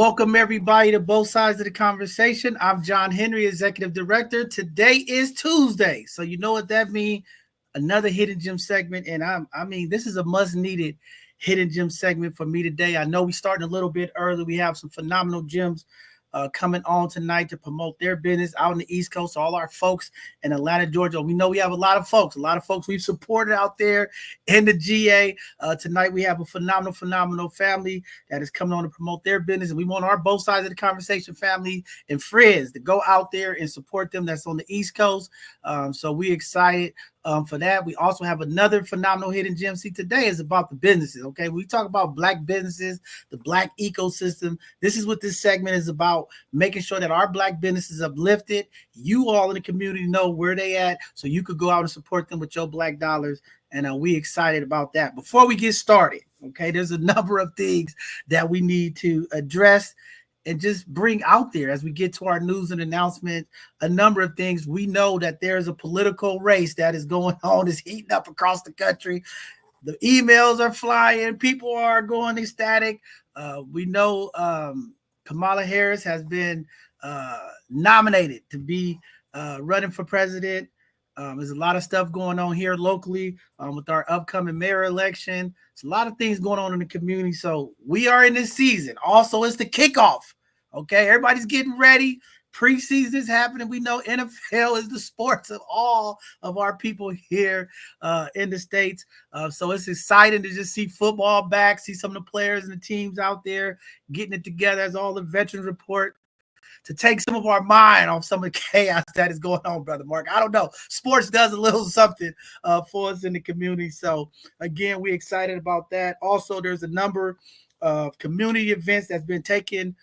Welcome everybody to both sides of the conversation. I'm John Henry, Executive Director. Today is Tuesday, so you know what that means. Another Hidden Gem segment, and this is a must-needed Hidden Gem segment for me today. I know we're starting a little bit early. We have some phenomenal gems coming on tonight to promote their business out in the East Coast. All our folks in Atlanta, Georgia. We know we have a lot of folks we've supported out there in the GA. Tonight we have a phenomenal family that is coming on to promote their business. And we want our both sides of the conversation family and friends to go out there and support them that's on the East Coast. So we excited for that. We also have another phenomenal hidden gem. See, today is about the businesses. Okay, we talk about Black businesses, the Black ecosystem. This is what this segment is about, making sure that our Black businesses uplifted. You all in the community know where they at, so you could go out and support them with your Black dollars. And we excited about that. Before we get started, okay, there's a number of things that we need to address and just bring out there as we get to our news and announcement. A number of things. We know that there's a political race that is going on, is heating up across the country. The emails are flying. People are going ecstatic. We know Kamala Harris has been nominated to be running for president. There's a lot of stuff going on here locally with our upcoming mayor election. There's a lot of things going on in the community. So we are in this season. Also, it's the kickoff. Okay, everybody's getting ready. Preseason is happening. We know NFL is the sports of all of our people here in the States. So it's exciting to just see football back, see some of the players and the teams out there getting it together as all the veterans report, to take some of our mind off some of the chaos that is going on, Brother Mark. I don't know. Sports does a little something for us in the community. So, again, we're excited about that. Also, there's a number of community events that's been taken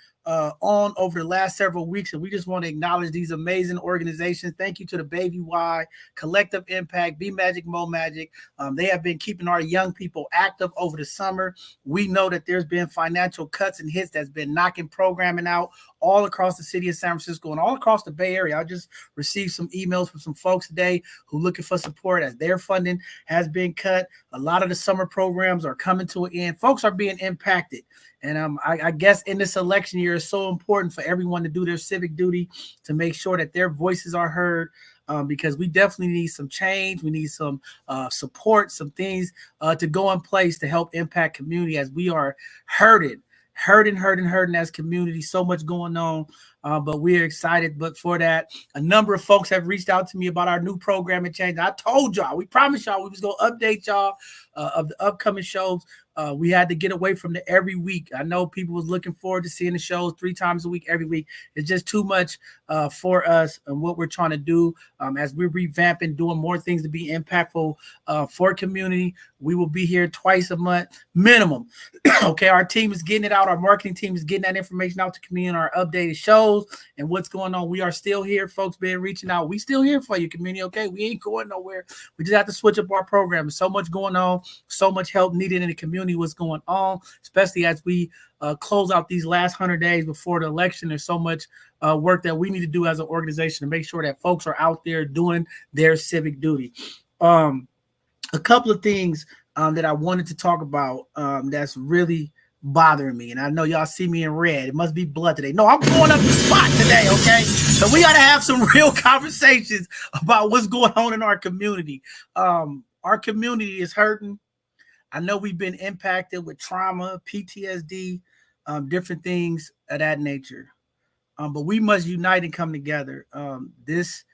on over the last several weeks, and we just want to acknowledge these amazing organizations. Thank you to the Baby Y, Collective Impact, Be Magic, Mo Magic. They have been keeping our young people active over the summer. We know that there's been financial cuts and hits that's been knocking programming out all across the city of San Francisco and all across the Bay Area. I just received some emails from some folks today who are looking for support as their funding has been cut. A lot of the summer programs are coming to an end. Folks are being impacted. And I guess in this election year, it's so important for everyone to do their civic duty to make sure that their voices are heard, because we definitely need some change. We need some support, some things to go in place to help impact community as we are hurting as community. So much going on, but we're excited. But for that, a number of folks have reached out to me about our new programming change. I told y'all, we promised y'all we was going to update y'all of the upcoming shows. We had to get away from the every week. I know people was looking forward to seeing the shows 3 times a week, every week. It's just too much for us and what we're trying to do as we're revamping, doing more things to be impactful for community. We will be here twice a month minimum. Okay, our team is getting it out. Our marketing team is getting that information out to community, our updated shows and what's going on. We are still here. Folks been reaching out. We still here for you, community. Okay, we ain't going nowhere. We just have to switch up our program. There's so much going on, so much help needed in the community. What's going on, especially as we close out these last 100 days before the election. There's so much work that we need to do as an organization to make sure that folks are out there doing their civic duty. A couple of things that I wanted to talk about that's really bothering me, and I know y'all see me in red. It must be blood today. No, I'm going up the spot today, okay? So we got to have some real conversations about what's going on in our community. Our community is hurting. I know we've been impacted with trauma, PTSD, different things of that nature. But we must unite and come together. This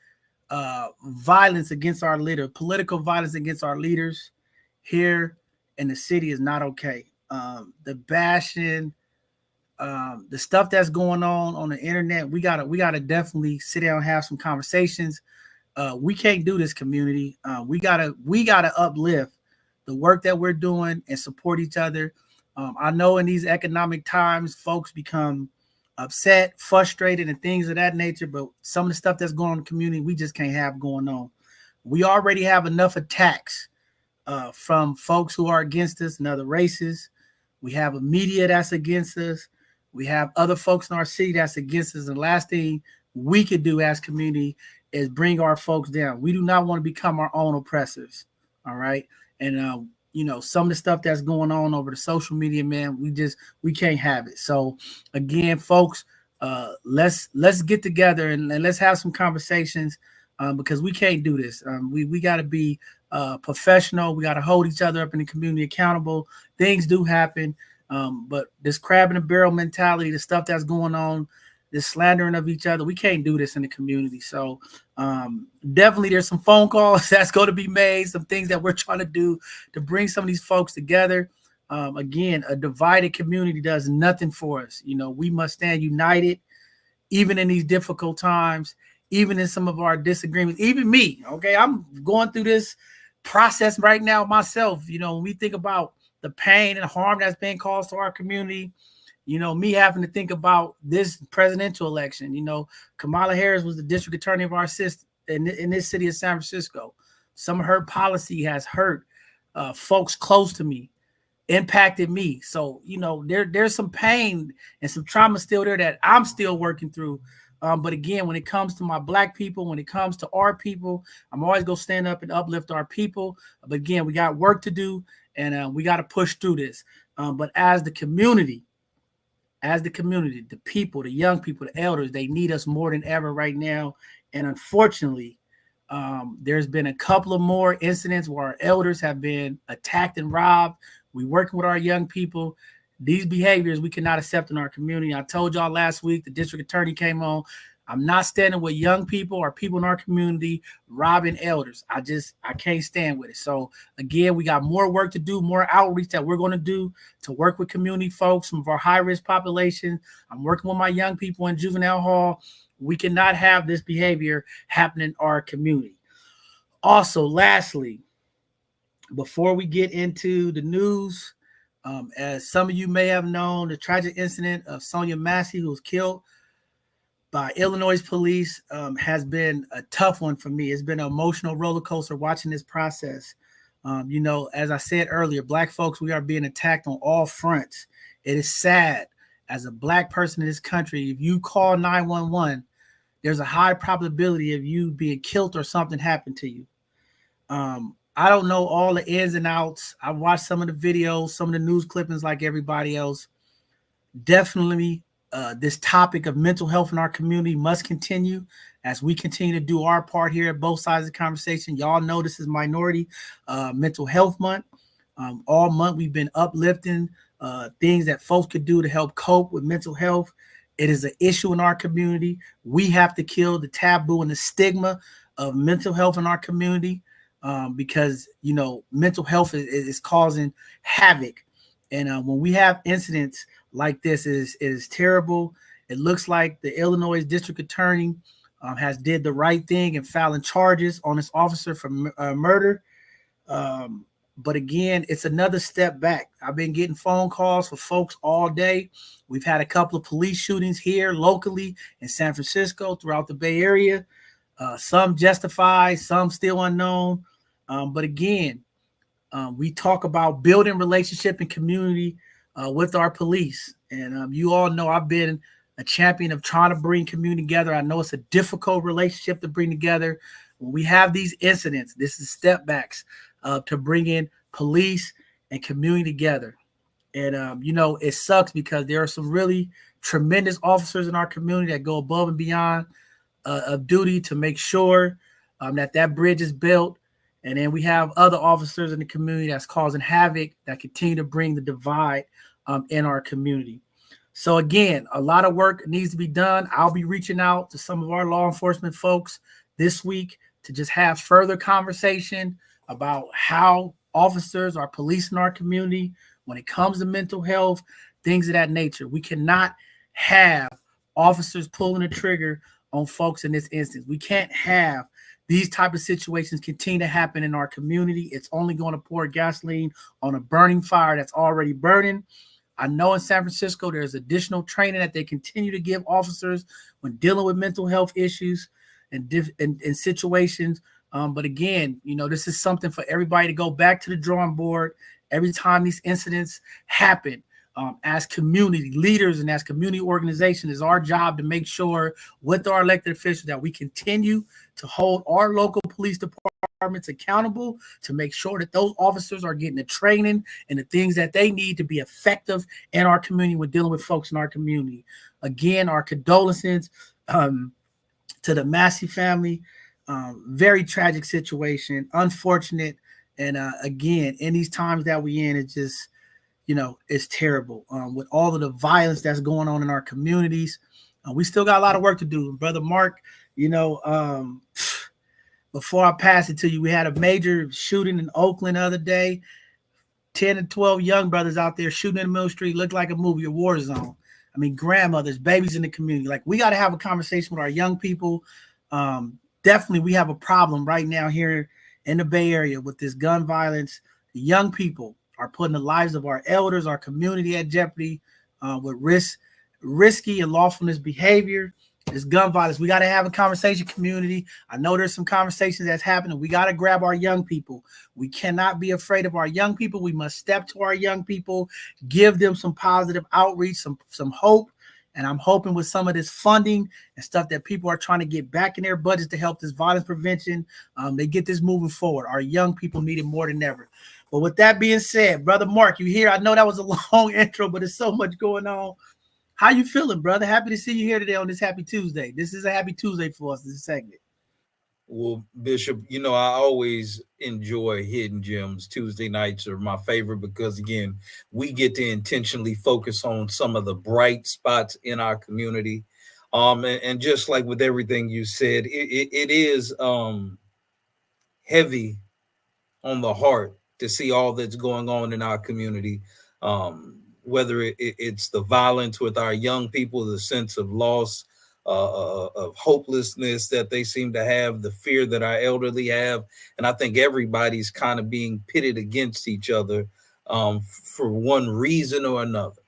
violence against our leader, political violence against our leaders here in the city is not okay. The bashing, the stuff that's going on the internet, we gotta definitely sit down and have some conversations. We can't do this, community. We gotta uplift the work that we're doing and support each other. I know in these economic times, folks become upset, frustrated, and things of that nature, but some of the stuff that's going on in the community, we just can't have going on. We already have enough attacks from folks who are against us and other races. We have a media that's against us. We have other folks in our city that's against us. And the last thing we could do as community is bring our folks down. We do not want to become our own oppressors. All right. And some of the stuff that's going on over the social media, man, we can't have it. So again, folks, let's get together and let's have some conversations, because we can't do this. We got to be professional. We got to hold each other up in the community accountable. Things do happen, but this crab in the barrel mentality, the stuff that's going on, this slandering of each other, we can't do this in the community. So definitely there's some phone calls that's going to be made, some things that we're trying to do to bring some of these folks together. Again, a divided community does nothing for us. We must stand united, even in these difficult times, even in some of our disagreements, even me. Okay, I'm going through this process right now myself. When we think about the pain and harm that's being caused to our community, me having to think about this presidential election. Kamala Harris was the district attorney of our system in this city of San Francisco. Some of her policy has hurt folks close to me, impacted me. So, there's some pain and some trauma still there that I'm still working through. But again, when it comes to my Black people, when it comes to our people, I'm always going to stand up and uplift our people. But again, we got work to do, and we got to push through this. But as the community, the people, the young people, the elders, they need us more than ever right now. And unfortunately, there's been a couple of more incidents where our elders have been attacked and robbed. We're working with our young people. These behaviors we cannot accept in our community. I told y'all last week, the district attorney came on. I'm not standing with young people or people in our community robbing elders. I can't stand with it. So again, we got more work to do, more outreach that we're going to do to work with community folks, some of our high-risk population. I'm working with my young people in juvenile hall. We cannot have this behavior happen in our community. Also, lastly, before we get into the news, as some of you may have known, the tragic incident of Sonia Massey, who was killed by Illinois police, has been a tough one for me. It's been an emotional roller coaster watching this process. As I said earlier, Black folks, we are being attacked on all fronts. It is sad. As a Black person in this country, if you call 911, there's a high probability of you being killed or something happened to you. I don't know all the ins and outs. I watched some of the videos, some of the news clippings like everybody else. Definitely, this topic of mental health in our community must continue as we continue to do our part here at both sides of the conversation. Y'all know this is Minority Mental Health Month. All month we've been uplifting things that folks could do to help cope with mental health. It is an issue in our community. We have to kill the taboo and the stigma of mental health in our community. Because mental health is causing havoc, and when we have incidents like this, it is terrible. It looks like the Illinois district attorney has did the right thing in filing charges on this officer for murder. But again, it's another step back. I've been getting phone calls for folks all day. We've had a couple of police shootings here locally in San Francisco, throughout the Bay Area. Some justified, some still unknown. But again, we talk about building relationship and community with our police. And you all know I've been a champion of trying to bring community together. I know it's a difficult relationship to bring together. When we have these incidents, this is step backs to bring in police and community together. And, it sucks because there are some really tremendous officers in our community that go above and beyond of duty to make sure that bridge is built. And then we have other officers in the community that's causing havoc, that continue to bring the divide in our community. So again, a lot of work needs to be done. I'll be reaching out to some of our law enforcement folks this week to just have further conversation about how officers are policing our community when it comes to mental health, things of that nature. We cannot have officers pulling the trigger on folks in this instance. We can't have these type of situations continue to happen in our community. It's only going to pour gasoline on a burning fire that's already burning. I know in San Francisco, there's additional training that they continue to give officers when dealing with mental health issues and situations. But again, this is something for everybody to go back to the drawing board. Every time these incidents happen, as community leaders and as community organization, it's our job to make sure with our elected officials that we continue to hold our local police departments accountable to make sure that those officers are getting the training and the things that they need to be effective in our community when dealing with folks in our community. Again, our condolences to the Massey family. Very tragic situation, unfortunate. And again, in these times that we in, it's just, it's terrible. With all of the violence that's going on in our communities, we still got a lot of work to do. Brother Mark, before I pass it to you, we had a major shooting in Oakland the other day. 10 and 12 young brothers out there shooting in the middle street, looked like a movie, a war zone. I mean, grandmothers, babies in the community. Like, we got to have a conversation with our young people. Definitely, we have a problem right now here in the Bay Area with this gun violence. Young people are putting the lives of our elders, our community at jeopardy with risky and lawfulness behavior. This gun violence. We got to have a conversation, community. I know there's some conversations that's happening. We got to grab our young people. We cannot be afraid of our young people. We must step to our young people, give them some positive outreach, some hope. And I'm hoping with some of this funding and stuff that people are trying to get back in their budgets to help this violence prevention, they get this moving forward. Our young people need it more than ever. But with that being said, Brother Mark, you here? I know that was a long intro, but there's so much going on. How you feeling, brother? Happy to see you here today on this Happy Tuesday. This is a Happy Tuesday for us, this segment. Well, Bishop, I always enjoy Hidden Gems. Tuesday nights are my favorite because, again, we get to intentionally focus on some of the bright spots in our community. And just like with everything you said, it is heavy on the heart to see all that's going on in our community. Whether it's the violence with our young people, the sense of loss, of hopelessness that they seem to have, the fear that our elderly have. And I think everybody's kind of being pitted against each other for one reason or another.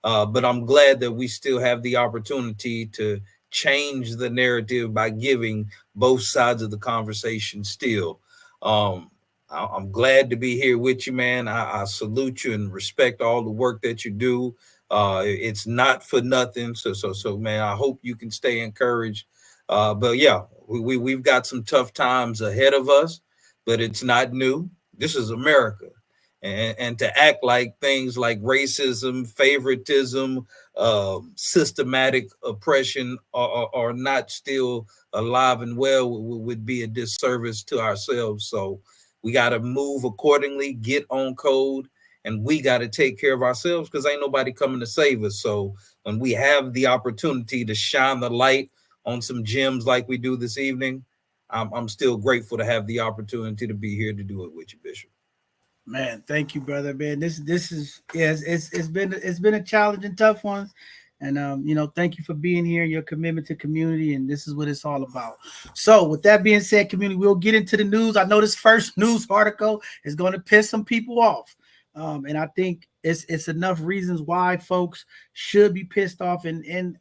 But I'm glad that we still have the opportunity to change the narrative by giving both sides of the conversation still. I'm glad to be here with you, man. I salute you and respect all the work that you do. It's not for nothing. So, man, I hope you can stay encouraged. But yeah, we've got some tough times ahead of us, but it's not new. This is America. And to act like things like racism, favoritism, systematic oppression are not still alive and well would be a disservice to ourselves. So we got to move accordingly, get on code, and we got to take care of ourselves because ain't nobody coming to save us. So when we have the opportunity to shine the light on some gems like we do this evening, I'm still grateful to have the opportunity to be here to do it with you, Bishop. Man, thank you, brother. Man, this is it's been a challenging, tough one. And thank you for being here, your commitment to community, and this is what it's all about. So, with that being said, community, we'll get into the news. I know this first news article is going to piss some people off, and I think it's enough reasons why folks should be pissed off. And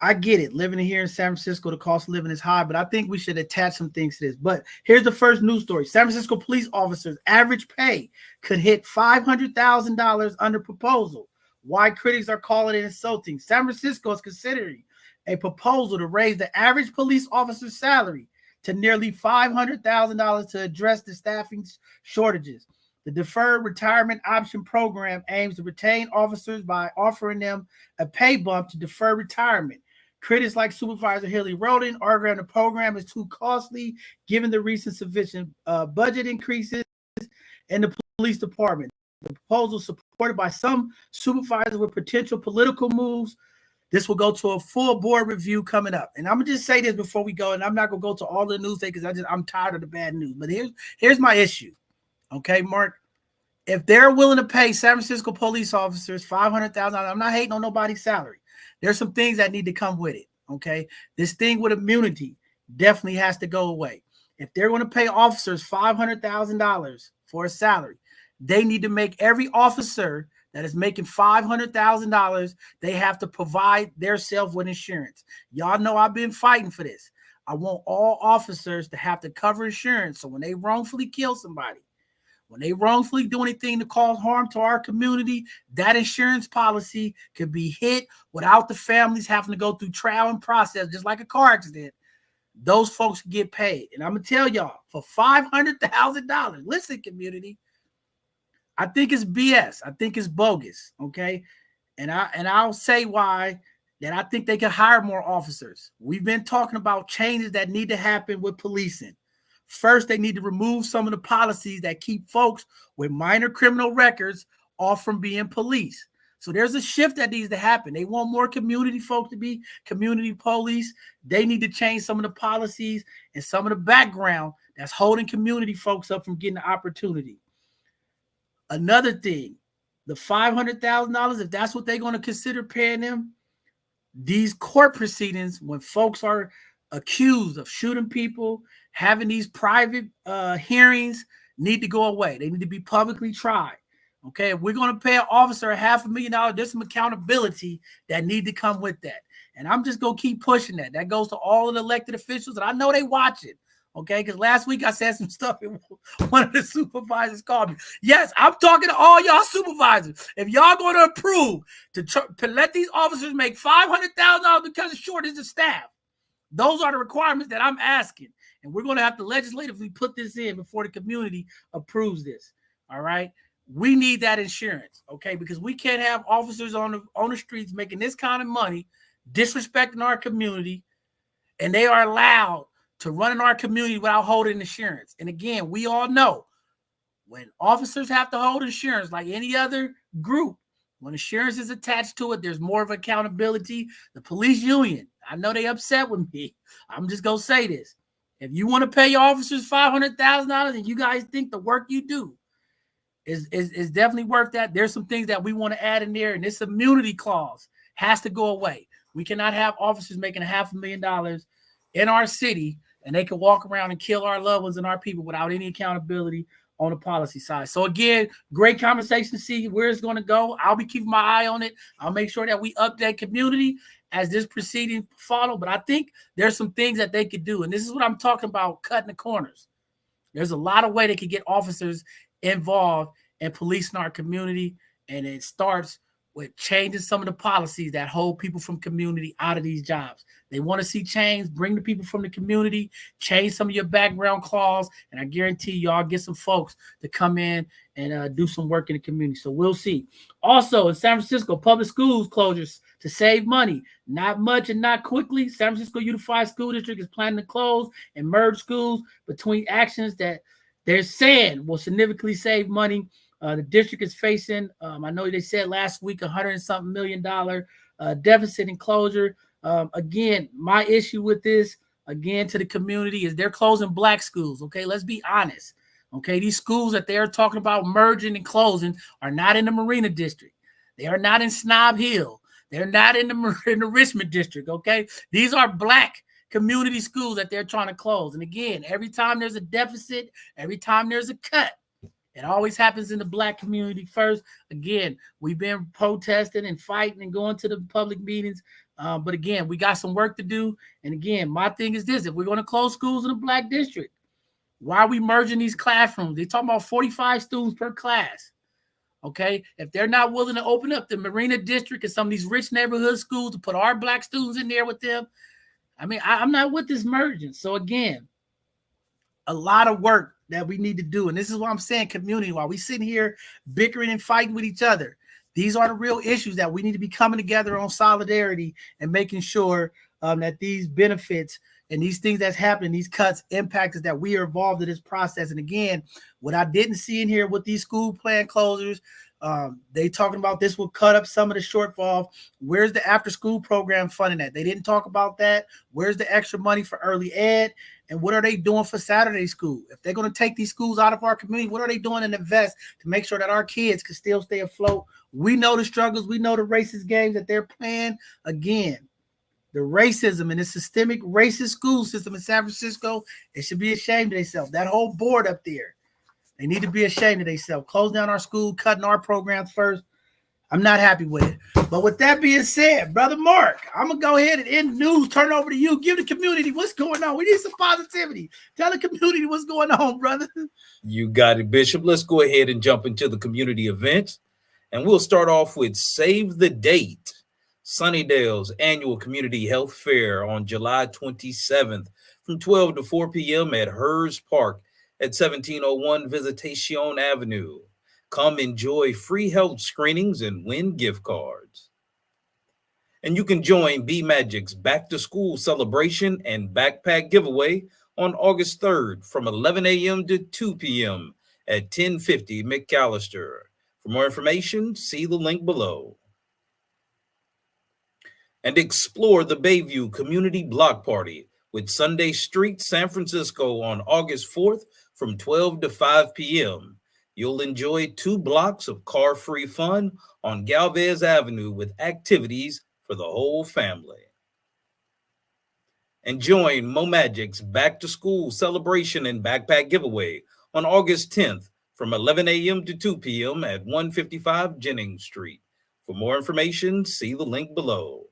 I get it, living here in San Francisco, the cost of living is high, but I think we should attach some things to this. But here's the first news story: San Francisco police officers' average pay could hit $500,000 under proposal. Why critics are calling it insulting. San Francisco is considering a proposal to raise the average police officer's salary to nearly $500,000 to address the staffing shortages. The Deferred Retirement Option Program aims to retain officers by offering them a pay bump to defer retirement. Critics like Supervisor Hilary Rodin argue the program is too costly given the recent sufficient budget increases in the police department. The proposal, supported by some supervisors with potential political moves, this will go to a full board review coming up. And I'm gonna just say this before we go, and I'm not gonna go to all the news because I'm tired of the bad news. But here's my issue. Okay, Mark. If they're willing to pay San Francisco police officers $500,000, I'm not hating on nobody's salary. There's some things that need to come with it. Okay, this thing with immunity definitely has to go away. If they're going to pay officers $500,000 for a salary, they need to make every officer that is making $500,000, they have to provide themselves with insurance. Y'all know I've been fighting for this. I want all officers to have to cover insurance. So when they wrongfully kill somebody, When they wrongfully do anything to cause harm to our community, that insurance policy could be hit without the families having to go through trial and process, just like a car accident. Those folks get paid. And I'm going to tell y'all, for $500,000, listen, community, I think it's BS. I think it's bogus, okay? And I'll say why, that I think they can hire more officers. We've been talking about changes that need to happen with policing. First, they need to remove some of the policies that keep folks with minor criminal records off from being police. So there's a shift that needs to happen. They want more community folks to be community police. They need to change some of the policies and some of the background that's holding community folks up from getting the opportunity. Another thing, the $500,000, if that's what they're going to consider paying them, these court proceedings, when folks are accused of shooting people, having these private hearings, need to go away. They need to be publicly tried. Okay, if we're going to pay an officer $500,000, there's some accountability that need to come with that. And I'm just going to keep pushing that. That goes to all of the elected officials, and I know they watch it. Okay, because last week I said some stuff and one of the supervisors called me. Yes, I'm talking to all y'all supervisors. If y'all going to approve to let these officers make $500,000 because of shortage of staff, those are the requirements that I'm asking. And we're going to have to legislatively put this in before the community approves this. All right. We need that insurance, okay? Because we can't have officers on the streets making this kind of money, disrespecting our community, and they are allowed to run in our community without holding insurance. And again, we all know when officers have to hold insurance, like any other group, when insurance is attached to it, there's more of accountability. The police union, I know they upset with me. I'm just going to say this. If you want to pay your officers $500,000 and you guys think the work you do is definitely worth that, there's some things that we want to add in there, and this immunity clause has to go away. We cannot have officers making $500,000 in our city and they can walk around and kill our loved ones and our people without any accountability on the policy side. So again, great conversation to see where it's going to go. I'll be keeping my eye on it. I'll make sure that we update community as this proceeding follow. But I think there's some things that they could do. And this is what I'm talking about, cutting the corners. There's a lot of way they could get officers involved in policing our community. And it starts with changing some of the policies that hold people from community out of these jobs. They want to see change, bring the people from the community, change some of your background clause, and I guarantee y'all get some folks to come in and do some work in the community. So we'll see. Also, in San Francisco, public schools closures to save money. Not much and not quickly. San Francisco Unified School District is planning to close and merge schools between actions that they're saying will significantly save money. The district is facing, I know they said last week, $100-something million deficit in closure. Again, my issue with this, again, to the community is they're closing Black schools. Okay, let's be honest. Okay, these schools that they're talking about merging and closing are not in the Marina District. They are not in Snob Hill. They're not in the Richmond District. Okay, these are Black community schools that they're trying to close. And again, every time there's a deficit, every time there's a cut, it always happens in the Black community first. Again, we've been protesting and fighting and going to the public meetings. But again, we got some work to do. And again, my thing is this. If we're going to close schools in the Black district, why are we merging these classrooms? They're talking about 45 students per class. Okay? If they're not willing to open up the Marina District and some of these rich neighborhood schools to put our Black students in there with them, I mean, I'm not with this merging. So again, a lot of work that we need to do. And this is what I'm saying, community, while we sitting here bickering and fighting with each other, these are the real issues that we need to be coming together on solidarity and making sure that these benefits and these things that's happening, these cuts, impact us, that we are involved in this process. And again, what I didn't see in here with these school plan closures, they talking about this will cut up some of the shortfall. Where's the after school program funding at? They didn't talk about that. Where's the extra money for early ed? And what are they doing for Saturday school? If they're going to take these schools out of our community, what are they doing and invest to make sure that our kids can still stay afloat? We know the struggles. We know the racist games that they're playing. Again, the racism and the systemic racist school system in San Francisco, it should be ashamed of themselves. That whole board up there, they need to be ashamed of themselves. Close down our school, cutting our programs first. I'm not happy with it. But with that being said, Brother Mark, I'm going to go ahead and end news, turn over to you. Give the community what's going on. We need some positivity. Tell the community what's going on, brother. You got it, Bishop. Let's go ahead and jump into the community events. And we'll start off with Save the Date, Sunnydale's annual community health fair on July 27th from 12 to 4 p.m. at Hers Park at 1701 Visitation Avenue. Come enjoy free health screenings and win gift cards. And you can join B Magic's Back to School celebration and backpack giveaway on August 3rd from 11 a.m. to 2 p.m. at 1050 McAllister. For more information, see the link below. And explore the Bayview Community Block Party with Sunday Street San Francisco on August 4th from 12 to 5 p.m. You'll enjoy 2 blocks of car-free fun on Galvez Avenue with activities for the whole family. And join Mo Magic's Back to School celebration and backpack giveaway on August 10th from 11 a.m. to 2 p.m. at 155 Jennings Street. For more information, see the link below.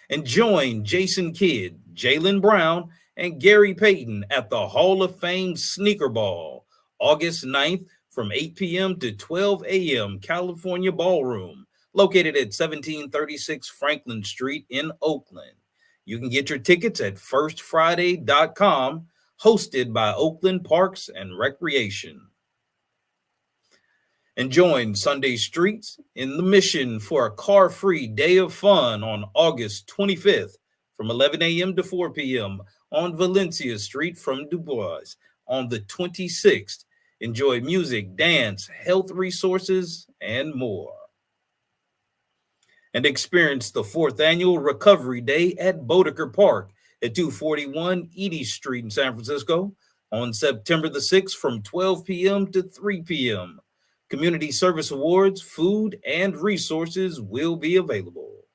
And join Jason Kidd, Jaylen Brown, and Gary Payton at the Hall of Fame Sneaker Ball, August 9th from 8 p.m. to 12 a.m. California Ballroom, located at 1736 Franklin Street in Oakland. You can get your tickets at firstfriday.com, hosted by Oakland Parks and Recreation. And join Sunday Streets in the mission for a car-free day of fun on August 25th from 11 a.m. to 4 p.m. on Valencia Street from Du Bois. On the 26th, enjoy music, dance, health resources, and more. And experience the 4th annual Recovery Day at Bodeker Park at 241 Edie Street in San Francisco on September the 6th from 12 p.m. to 3 p.m. Community service awards, food, and resources will be available.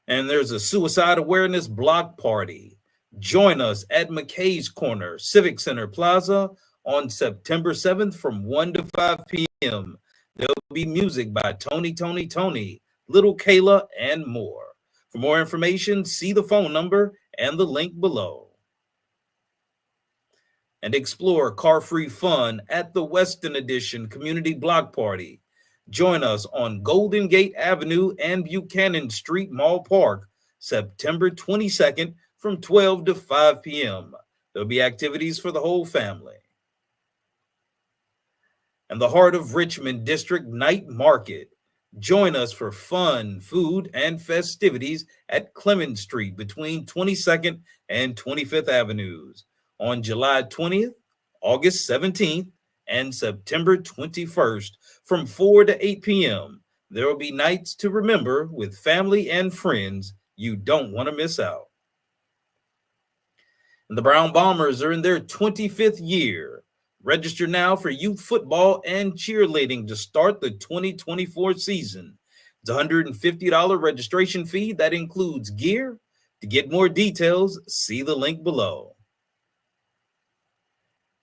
And there's a suicide awareness block party. Join us at McKay's Corner, Civic Center Plaza on September 7th from 1 to 5 p.m. There'll be music by Tony, Little Kayla, and more. For more information, see the phone number and the link below. And explore car-free fun at the Weston Edition Community Block Party. Join us on Golden Gate Avenue and Buchanan Street Mall Park, September 22nd from 12 to 5 p.m. There'll be activities for the whole family. And the Heart of Richmond District Night Market. Join us for fun, food, and festivities at Clemens Street between 22nd and 25th Avenues on July 20th, August 17th, and September 21st from 4 to 8 p.m. There will be nights to remember with family and friends. You don't want to miss out. And the Brown Bombers are in their 25th year. Register now for youth football and cheerleading to start the 2024 season. It's a $150 registration fee that includes gear. To get more details, see the link below.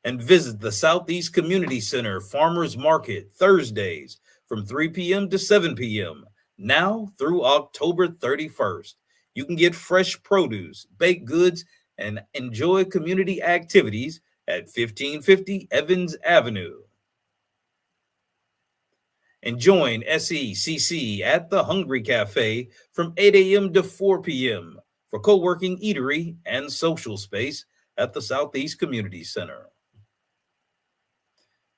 And visit the Southeast Community Center Farmers Market Thursdays from 3 p.m. to 7 p.m. now through October 31st. You can get fresh produce, baked goods, and enjoy community activities at 1550 Evans Avenue. And join SECC at the Hungry Cafe from 8 a.m. to 4 p.m. for co-working eatery and social space at the Southeast Community Center.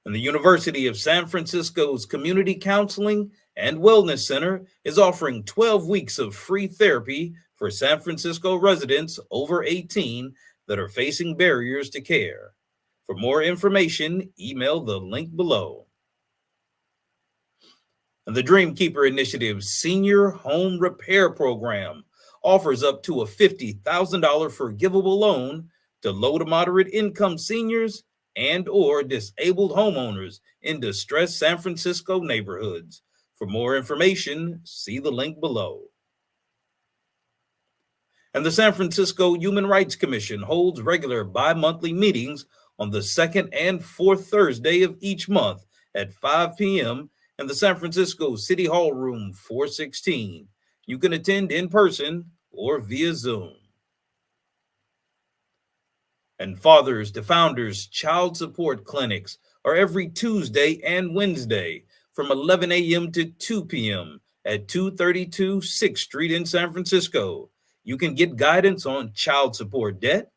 And the University of San Francisco's Community Counseling and Wellness Center is offering 12 weeks of free therapy for San Francisco residents over 18 that are facing barriers to care. For more information, email the link below. And the Dreamkeeper Initiative's Senior Home Repair Program offers up to a $50,000 forgivable loan to low to moderate income seniors and or disabled homeowners in distressed San Francisco neighborhoods. For more information, see the link below. And the San Francisco Human Rights Commission holds regular bi-monthly meetings on the second and fourth Thursday of each month at 5 p.m. in the San Francisco City Hall Room 416. You can attend in person or via Zoom. And Fathers to Founders Child Support Clinics are every Tuesday and Wednesday from 11 a.m. to 2 p.m. at 232 6th Street in San Francisco. You can get guidance on child support debt,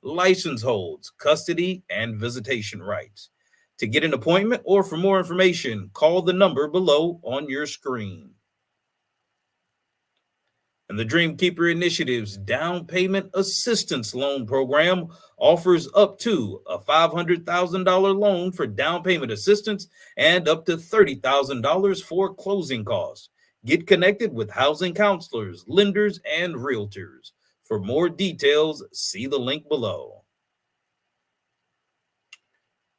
license holds, custody, and visitation rights. To get an appointment or for more information, call the number below on your screen. And the Dreamkeeper Initiative's Down Payment Assistance Loan Program offers up to a $500,000 loan for down payment assistance and up to $30,000 for closing costs. Get connected with housing counselors, lenders, and realtors. For more details, see the link below.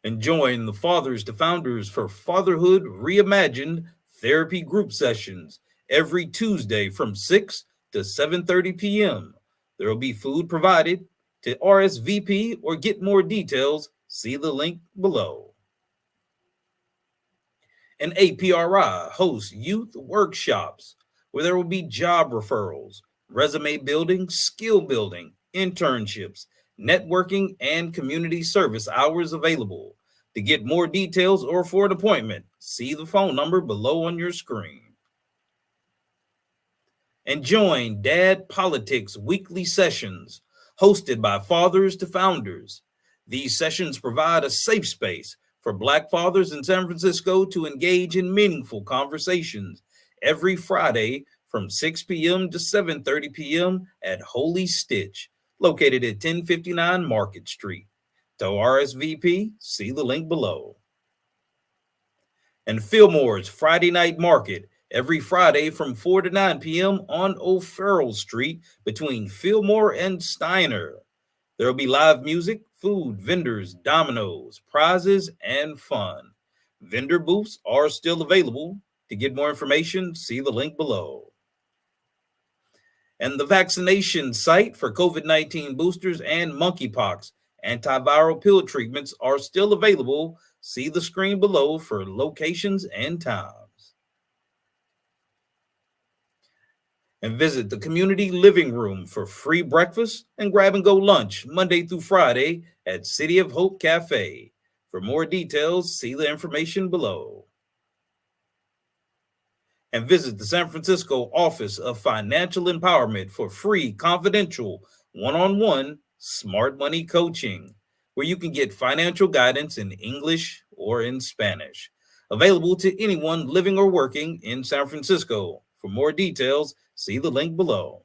And join the Fathers to Founders for Fatherhood Reimagined therapy group sessions every Tuesday from 6 to 7:30 p.m. There will be food provided. To RSVP or get more details, see the link below. And APRI hosts youth workshops where there will be job referrals, resume building, skill building, internships, networking, and community service hours available. To get more details or for an appointment, see the phone number below on your screen. And join Dad Politics weekly sessions hosted by Fathers to Founders. These sessions provide a safe space for Black fathers in San Francisco to engage in meaningful conversations every Friday from 6 p.m. to 7:30 p.m. at Holy Stitch, located at 1059 Market Street. To RSVP, see the link below. And Fillmore's Friday Night Market every Friday from 4 to 9 p.m. on O'Farrell Street between Fillmore and Steiner. There will be live music, food, vendors, dominoes, prizes, and fun. Vendor booths are still available. To get more information, see the link below. And the vaccination site for COVID-19 boosters and monkeypox antiviral pill treatments are still available. See the screen below for locations and times. And visit the community living room for free breakfast and grab and go lunch Monday through Friday at City of Hope Cafe. For more details, see the information below. And visit the San Francisco Office of Financial Empowerment for free, confidential, one-on-one smart money coaching, where you can get financial guidance in English or in Spanish. Available to anyone living or working in San Francisco. For more details, see the link below.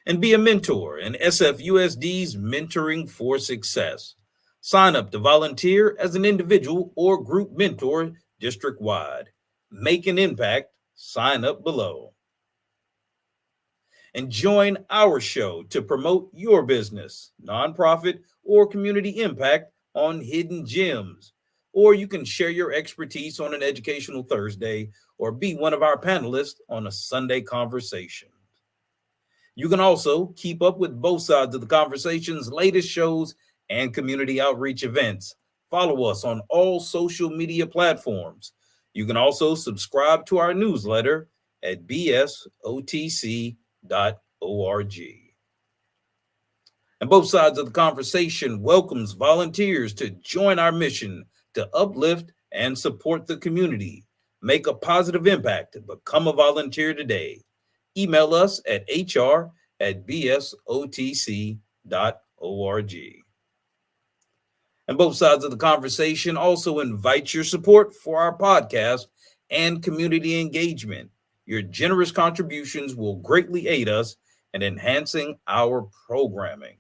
And be a mentor in SFUSD's Mentoring for Success. Sign up to volunteer as an individual or group mentor district-wide. Make an impact. Sign up below. And join our show to promote your business, nonprofit, or community impact on Hidden Gems. Or you can share your expertise on an Educational Thursday or be one of our panelists on a Sunday Conversation. You can also keep up with both sides of the conversation's latest shows and community outreach events. Follow us on all social media platforms. You can also subscribe to our newsletter at bsotc.org. And both sides of the conversation welcomes volunteers to join our mission to uplift and support the community. Make a positive impact. Become a volunteer today. Email us at hr@bsotc.org. And both sides of the conversation also invite your support for our podcast and community engagement. Your generous contributions will greatly aid us in enhancing our programming.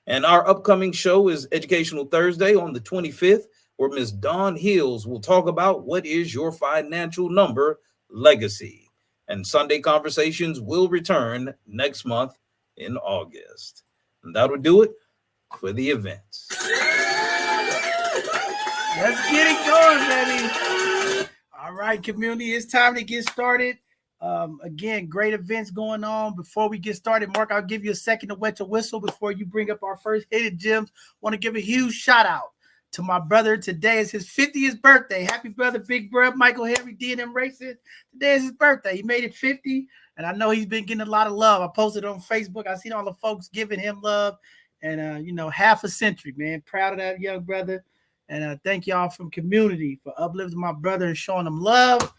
And our upcoming show is Educational Thursday on the 25th, where Ms. Dawn Hills will talk about what is your financial number legacy. And Sunday Conversations will return next month in August. And that'll do it for the events. Let's get it going, baby. All right, community, it's time to get started. Again, great events going on. Before we get started, Mark, I'll give you a second to wet your whistle before you bring up our first Hidden Gems. Want to give a huge shout out to my brother. Today is his 50th birthday. Happy brother, big bro, Michael Henry, D&M Racing. Today is his birthday. He made it 50, and I know he's been getting a lot of love. I posted on Facebook. I seen all the folks giving him love, and half a century, man. Proud of that young brother, and thank y'all from community for uplifting my brother and showing him love.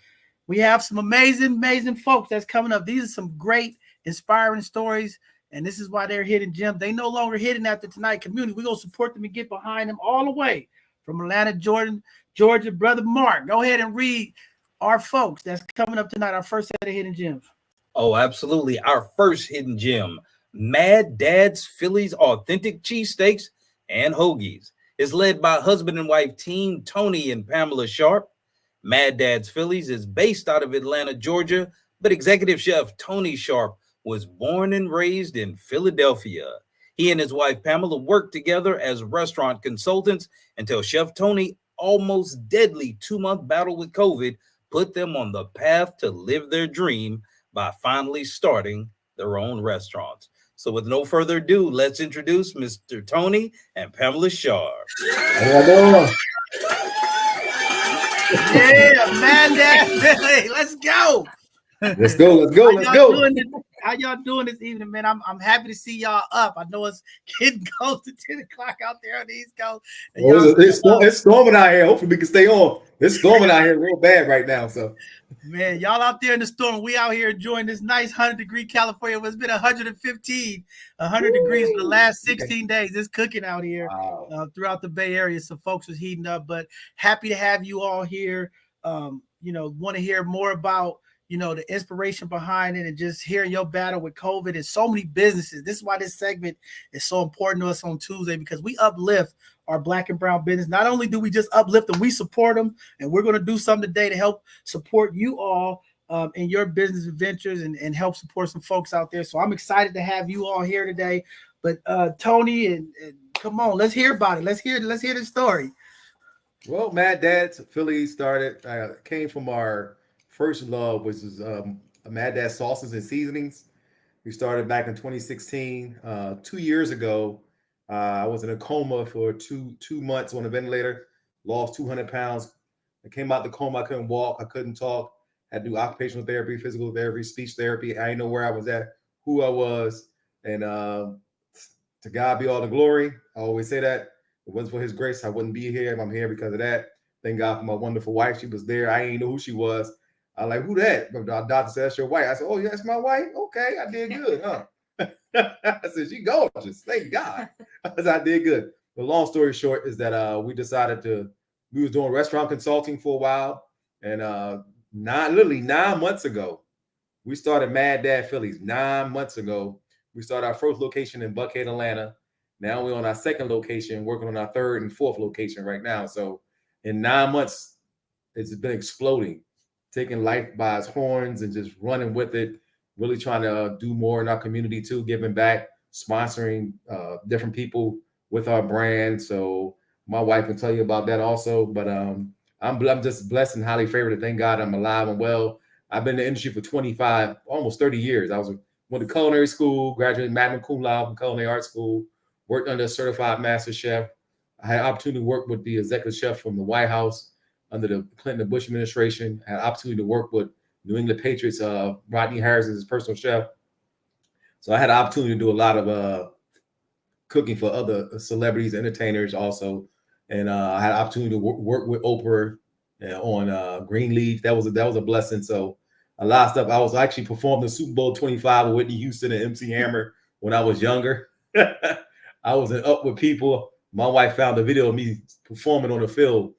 We have some amazing folks that's coming up. These are some great, inspiring stories. And this is why they're hidden gems. They no longer hidden after tonight. Community, we're going to support them and get behind them all the way from Atlanta, Georgia. Brother Mark, go ahead and read our folks that's coming up tonight, our first set of hidden gems. Oh, absolutely. Our first hidden gem, Mad Dad's Phillies Authentic Cheesesteaks and Hoagies, is led by husband and wife team Tony and Pamela Sharp. Mad Dad's Phillies is based out of Atlanta, Georgia, but executive chef Tony Sharp was born and raised in Philadelphia. He and his wife Pamela worked together as restaurant consultants until Chef Tony almost deadly 2-month battle with COVID put them on the path to live their dream by finally starting their own restaurants. So with no further ado, let's introduce Mr. Tony and Pamela Sharp. Yeah, man, Dad, let's go. Let's go. How y'all doing this evening, man? I'm happy to see y'all up. I know it's getting close to 10 o'clock out there on the East Coast. It's storming out here. Hopefully we can stay on. It's storming out here real bad right now. So, man, y'all out there in the storm. We out here enjoying this nice 100-degree California. It's been 115, 100 degrees for the last 16 days. It's cooking out here throughout the Bay Area. So folks was heating up, but happy to have you all here. Want to hear more about the inspiration behind it and just hearing your battle with COVID and so many businesses. This is why this segment is so important to us on Tuesday, because we uplift our Black and brown business. Not only do we just uplift them, we support them. And we're going to do something today to help support you all in your business ventures and help support some folks out there. So I'm excited to have you all here today. But Tony, and come on, let's hear about it. Let's hear the story. Well, Mad Dad's Phillies came from our first love, which is Mad Dad Sauces and Seasonings. We started back in 2016. 2 years ago, I was in a coma for two months on a ventilator, lost 200 pounds. I came out the coma. I couldn't walk. I couldn't talk. Had to do occupational therapy, physical therapy, speech therapy. I didn't know where I was at, who I was. And to God be all the glory. I always say that. If it wasn't for his grace, I wouldn't be here. I'm here because of that. Thank God for my wonderful wife. She was there. I didn't know who she was. I like, who that? But the doctor said, that's your wife. I said, oh, yeah, that's my wife? Okay, I did good, huh? I said, she gorgeous. Thank God. I said, I did good. The long story short is that we decided we was doing restaurant consulting for a while. And literally 9 months ago, we started Mad Dad Phillies. 9 months ago, we started our first location in Buckhead, Atlanta. Now we're on our second location, working on our third and fourth location right now. So in 9 months, it's been exploding, taking life by its horns and just running with it, really trying to do more in our community too, giving back, sponsoring different people with our brand. So my wife can tell you about that also, but I'm just blessed and highly favored. Thank God I'm alive and well. I've been in the industry for 25, almost 30 years. Went to culinary school, graduated magna cum laude from culinary art school, worked under a certified master chef. I had opportunity to work with the executive chef from the White House under the Clinton and Bush administration. I had opportunity to work with New England Patriots, Rodney Harris as his personal chef. So I had the opportunity to do a lot of cooking for other celebrities, entertainers also. And I had the opportunity to work with Oprah on Greenleaf. That was a blessing. So a lot of stuff. I was actually performed in Super Bowl 25 with Whitney Houston and MC Hammer when I was younger. I was up with people. My wife found a video of me performing on the field.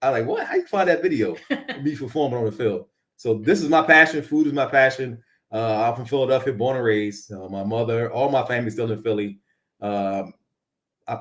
I was like, what? How you find that video? Me performing on the field. So this is my passion. Food is my passion. I'm from Philadelphia, born and raised. My mother, all my family still in Philly. I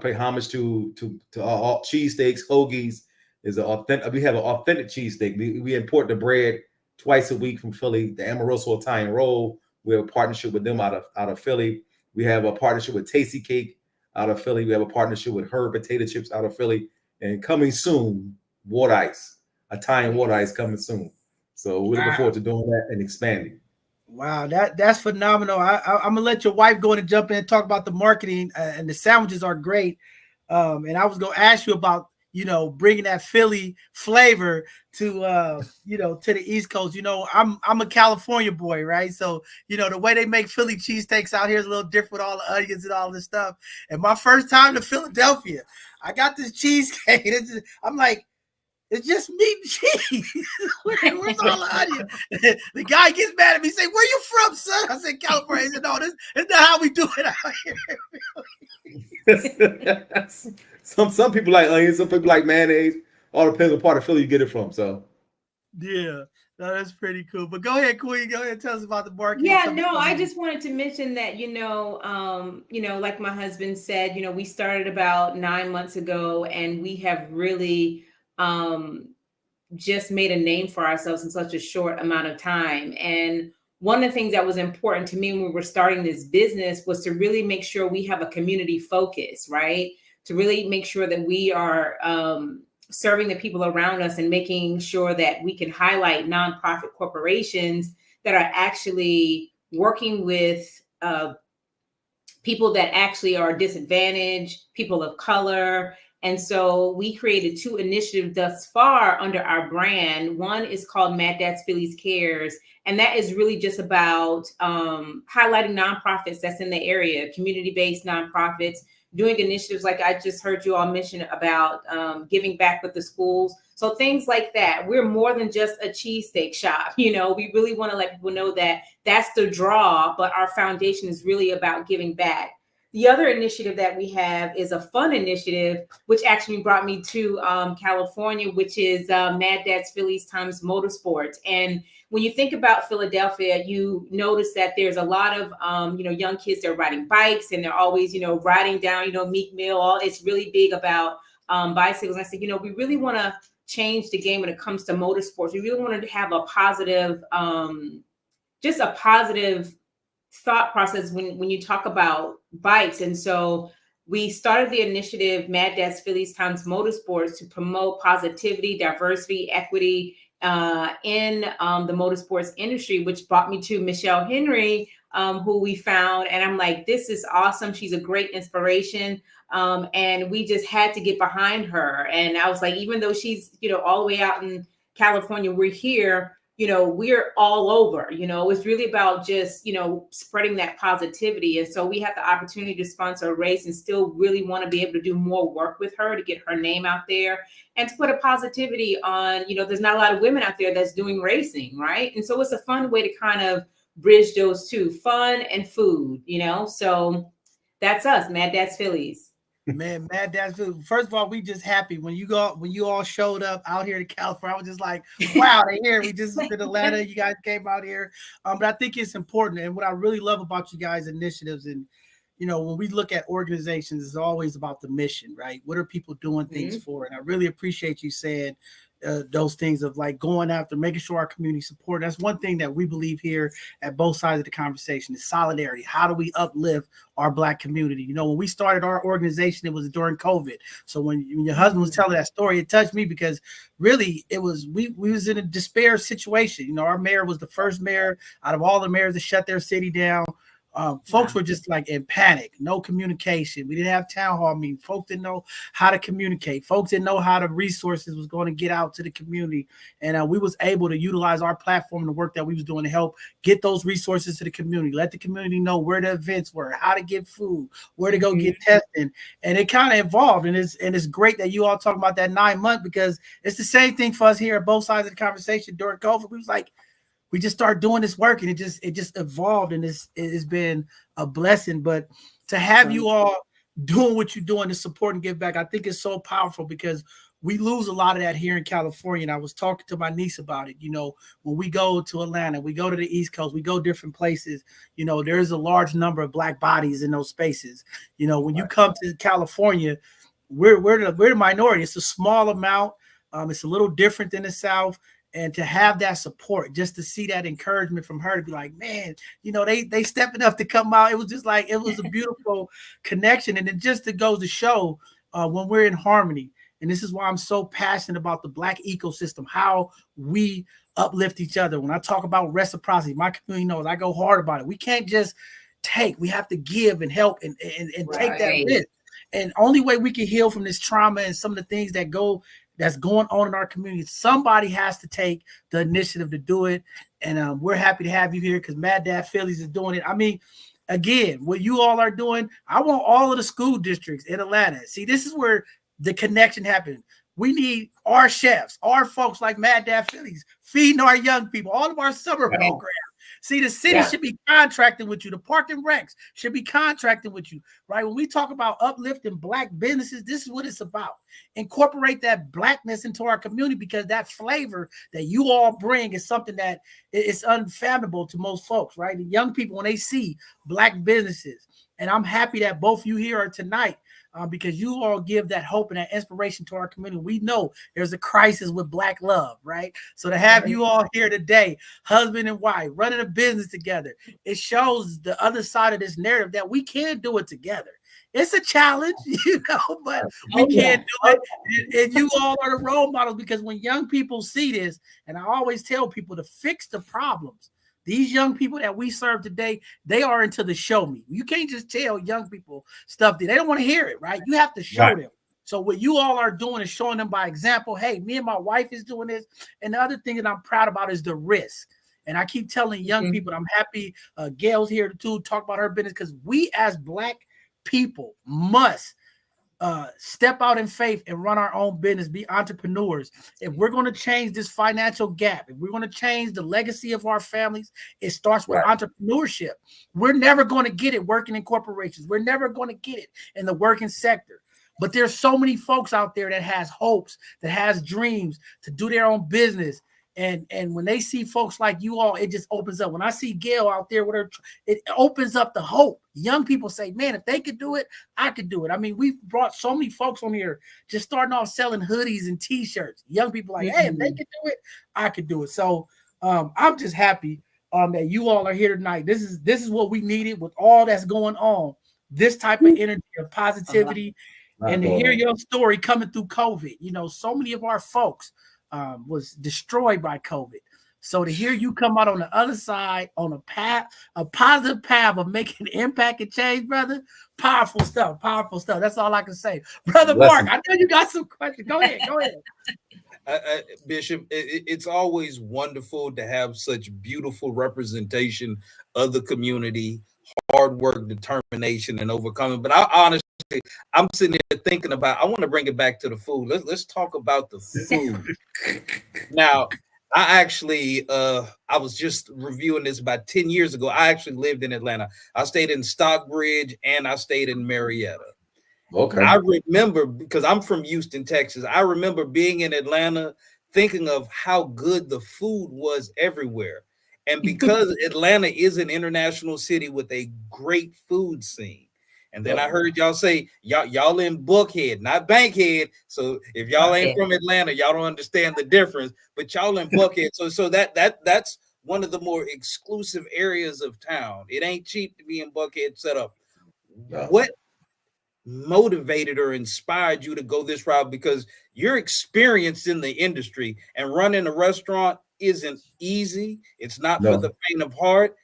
pay homage to all cheesesteaks, hoagies. We have an authentic cheesesteak. We import the bread twice a week from Philly. The Amoroso Italian roll. We have a partnership with them out of Philly. We have a partnership with Tasty Cake out of Philly. We have a partnership with Herb Potato Chips out of Philly. And coming soon, water ice, Italian water ice coming soon. So we're looking forward to doing that and expanding. Wow, that's phenomenal. I'm gonna let your wife go in and jump in and talk about the marketing, and the sandwiches are great. And I was gonna ask you about bringing that Philly flavor to to the East Coast. I'm a California boy, right? So the way they make Philly cheesesteaks out here is a little different with all the onions and all this stuff. And my first time to Philadelphia, I got this cheesecake. I'm like, it's just meat and cheese. Where's all the onion? The guy gets mad at me, say, "Where you from, son?" I said, "California." He said, "No, this is not how we do it out here." Some people like onions, some people like mayonnaise. All depends on part of Philly you get it from. So, yeah, no, that's pretty cool. But go ahead, Queen. Go ahead and tell us about the market. Yeah, no, I just wanted to mention that, like my husband said, we started about 9 months ago, and we have really just made a name for ourselves in such a short amount of time. And one of the things that was important to me when we were starting this business was to really make sure we have a community focus, right? To really make sure that we are serving the people around us and making sure that we can highlight nonprofit corporations that are actually working with people that actually are disadvantaged, people of color. And so we created 2 initiatives thus far under our brand. One is called Mad Dad's Phillies Cares. And that is really just about highlighting nonprofits that's in the area, community-based nonprofits, doing initiatives like I just heard you all mention about giving back with the schools. So things like that. We're more than just a cheesesteak shop. We really want to let people know that that's the draw, but our foundation is really about giving back. The other initiative that we have is a fun initiative, which actually brought me to California, which is Mad Dad's Phillies times Motorsports. And when you think about Philadelphia, you notice that there's a lot of, young kids that are riding bikes, and they're always, riding down, Meek Mill. It's really big about bicycles. And I said, we really want to change the game when it comes to motorsports. We really want to have a positive, just a positive thought process when you talk about bikes. And so we started the initiative Mad Dad's Phillies times Motorsports to promote positivity, diversity, equity in the motorsports industry, which brought me to Michelle Henry, who we found. And I'm like, this is awesome. She's a great inspiration. And we just had to get behind her. And I was like, even though she's, all the way out in California, we're here, we're all over, it's really about just, spreading that positivity. And so we have the opportunity to sponsor a race and still really want to be able to do more work with her to get her name out there and to put a positivity on, there's not a lot of women out there that's doing racing, right? And so it's a fun way to kind of bridge those two, fun and food, so that's us, Mad Dad's Phillies. Man, Mad Dad's Phillies. First of all, we just happy when you all showed up out here to California. I was just like, wow, they're here. We just did Atlanta. You guys came out here. But I think it's important. And what I really love about you guys' initiatives, and when we look at organizations, it's always about the mission, right? What are people doing things for? And I really appreciate you saying those things of like going after, making sure our community support. That's one thing that we believe here at both sides of the conversation is solidarity. How do we uplift our Black community? When we started our organization, it was during COVID. So when your husband was telling that story, it touched me because really it was, we was in a despair situation. Our mayor was the first mayor out of all the mayors to shut their city down. Folks were just like in panic, no communication. We didn't have town hall meetings. Folks didn't know how to communicate. Folks didn't know how the resources was going to get out to the community. And we was able to utilize our platform and the work that we was doing to help get those resources to the community, let the community know where the events were, how to get food, where to go get tested. And it kind of evolved. And it's great that you all talk about that 9 month, because it's the same thing for us here at both sides of the conversation during COVID. We was like, we just started doing this work, and it just evolved, and it's been a blessing. But to have you all doing what you're doing to support and give back, I think it's so powerful, because we lose a lot of that here in California. And I was talking to my niece about it. When we go to Atlanta, we go to the East Coast, we go different places, there's a large number of Black bodies in those spaces. When you come to California, we're the minority. It's a small amount. It's a little different than the South. And to have that support, just to see that encouragement from her to be like, man, they stepping up to come out. It was just like, it was a beautiful connection. And it just goes to show when we're in harmony. And this is why I'm so passionate about the Black ecosystem, how we uplift each other. When I talk about reciprocity, my community knows I go hard about it. We can't just take, we have to give and help and take that risk. And only way we can heal from this trauma and some of the things that's going on in our community, somebody has to take the initiative to do it. And we're happy to have you here because Mad Dad Phillies is doing it. I mean, again, what you all are doing, I want all of the school districts in Atlanta. See, this is where the connection happens. We need our chefs, our folks like Mad Dad Phillies, feeding our young people, all of our summer programs. See, the city should be contracting with you. The park and recs should be contracting with you, right? When we talk about uplifting Black businesses, this is what it's about. Incorporate that Blackness into our community because that flavor that you all bring is something that is unfathomable to most folks, right? The young people, when they see Black businesses, and I'm happy that both you here are tonight, because you all give that hope and that inspiration to our community. We know there's a crisis with Black love, right? So to have you all here today, husband and wife, running a business together, it shows the other side of this narrative that we can do it together. It's a challenge, but we can do it. And you all are the role models because when young people see this, and I always tell people to fix the problems. These young people that we serve today, they are into the show me. You can't just tell young people stuff that they don't want to hear it, right? You have to show them. So what you all are doing is showing them by example. Hey, me and my wife is doing this. And the other thing that I'm proud about is the risk. And I keep telling young people, I'm happy Gail's here to talk about her business because we as Black people must step out in faith and run our own business, be entrepreneurs. If we're going to change this financial gap, if we're going to change the legacy of our families, it starts with entrepreneurship. We're never going to get it working in corporations. We're never going to get it in the working sector. But there's so many folks out there that has hopes, that has dreams to do their own business. And when they see folks like you all, it just opens up. When I see Gail out there with her, it opens up the hope. Young people say, man, if they could do it, I could do it. I mean, we've brought so many folks on here just starting off selling hoodies and t-shirts. Young people like, hey, if they could do it, I could do it. So I'm just happy that you all are here tonight. This is what we needed with all that's going on. This type of energy of positivity and to hear your story coming through COVID. You know, so many of our folks was destroyed by COVID. So to hear you come out on the other side on a positive path of making an impact and change, brother, powerful stuff. That's all I can say. Brother Mark, I know you got some questions. Go ahead. Bishop, it's always wonderful to have such beautiful representation of the community, hard work, determination, and overcoming. But I honestly, I'm sitting here thinking about, I want to bring it back to the food. Let's talk about the food. Now, I actually, I was just reviewing this about 10 years ago. I actually lived in Atlanta. I stayed in Stockbridge and I stayed in Marietta. Okay. I remember, because I'm from Houston, Texas, I remember being in Atlanta thinking of how good the food was everywhere. And because Atlanta is an international city with a great food scene. And then I heard y'all say y'all in Buckhead, not Bankhead. So if y'all ain't from Atlanta, y'all don't understand the difference. But y'all in Buckhead, so that's one of the more exclusive areas of town. It ain't cheap to be in Buckhead set up. What motivated or inspired you to go this route? Because you're experienced in the industry, and running a restaurant isn't easy. It's not for the faint of heart.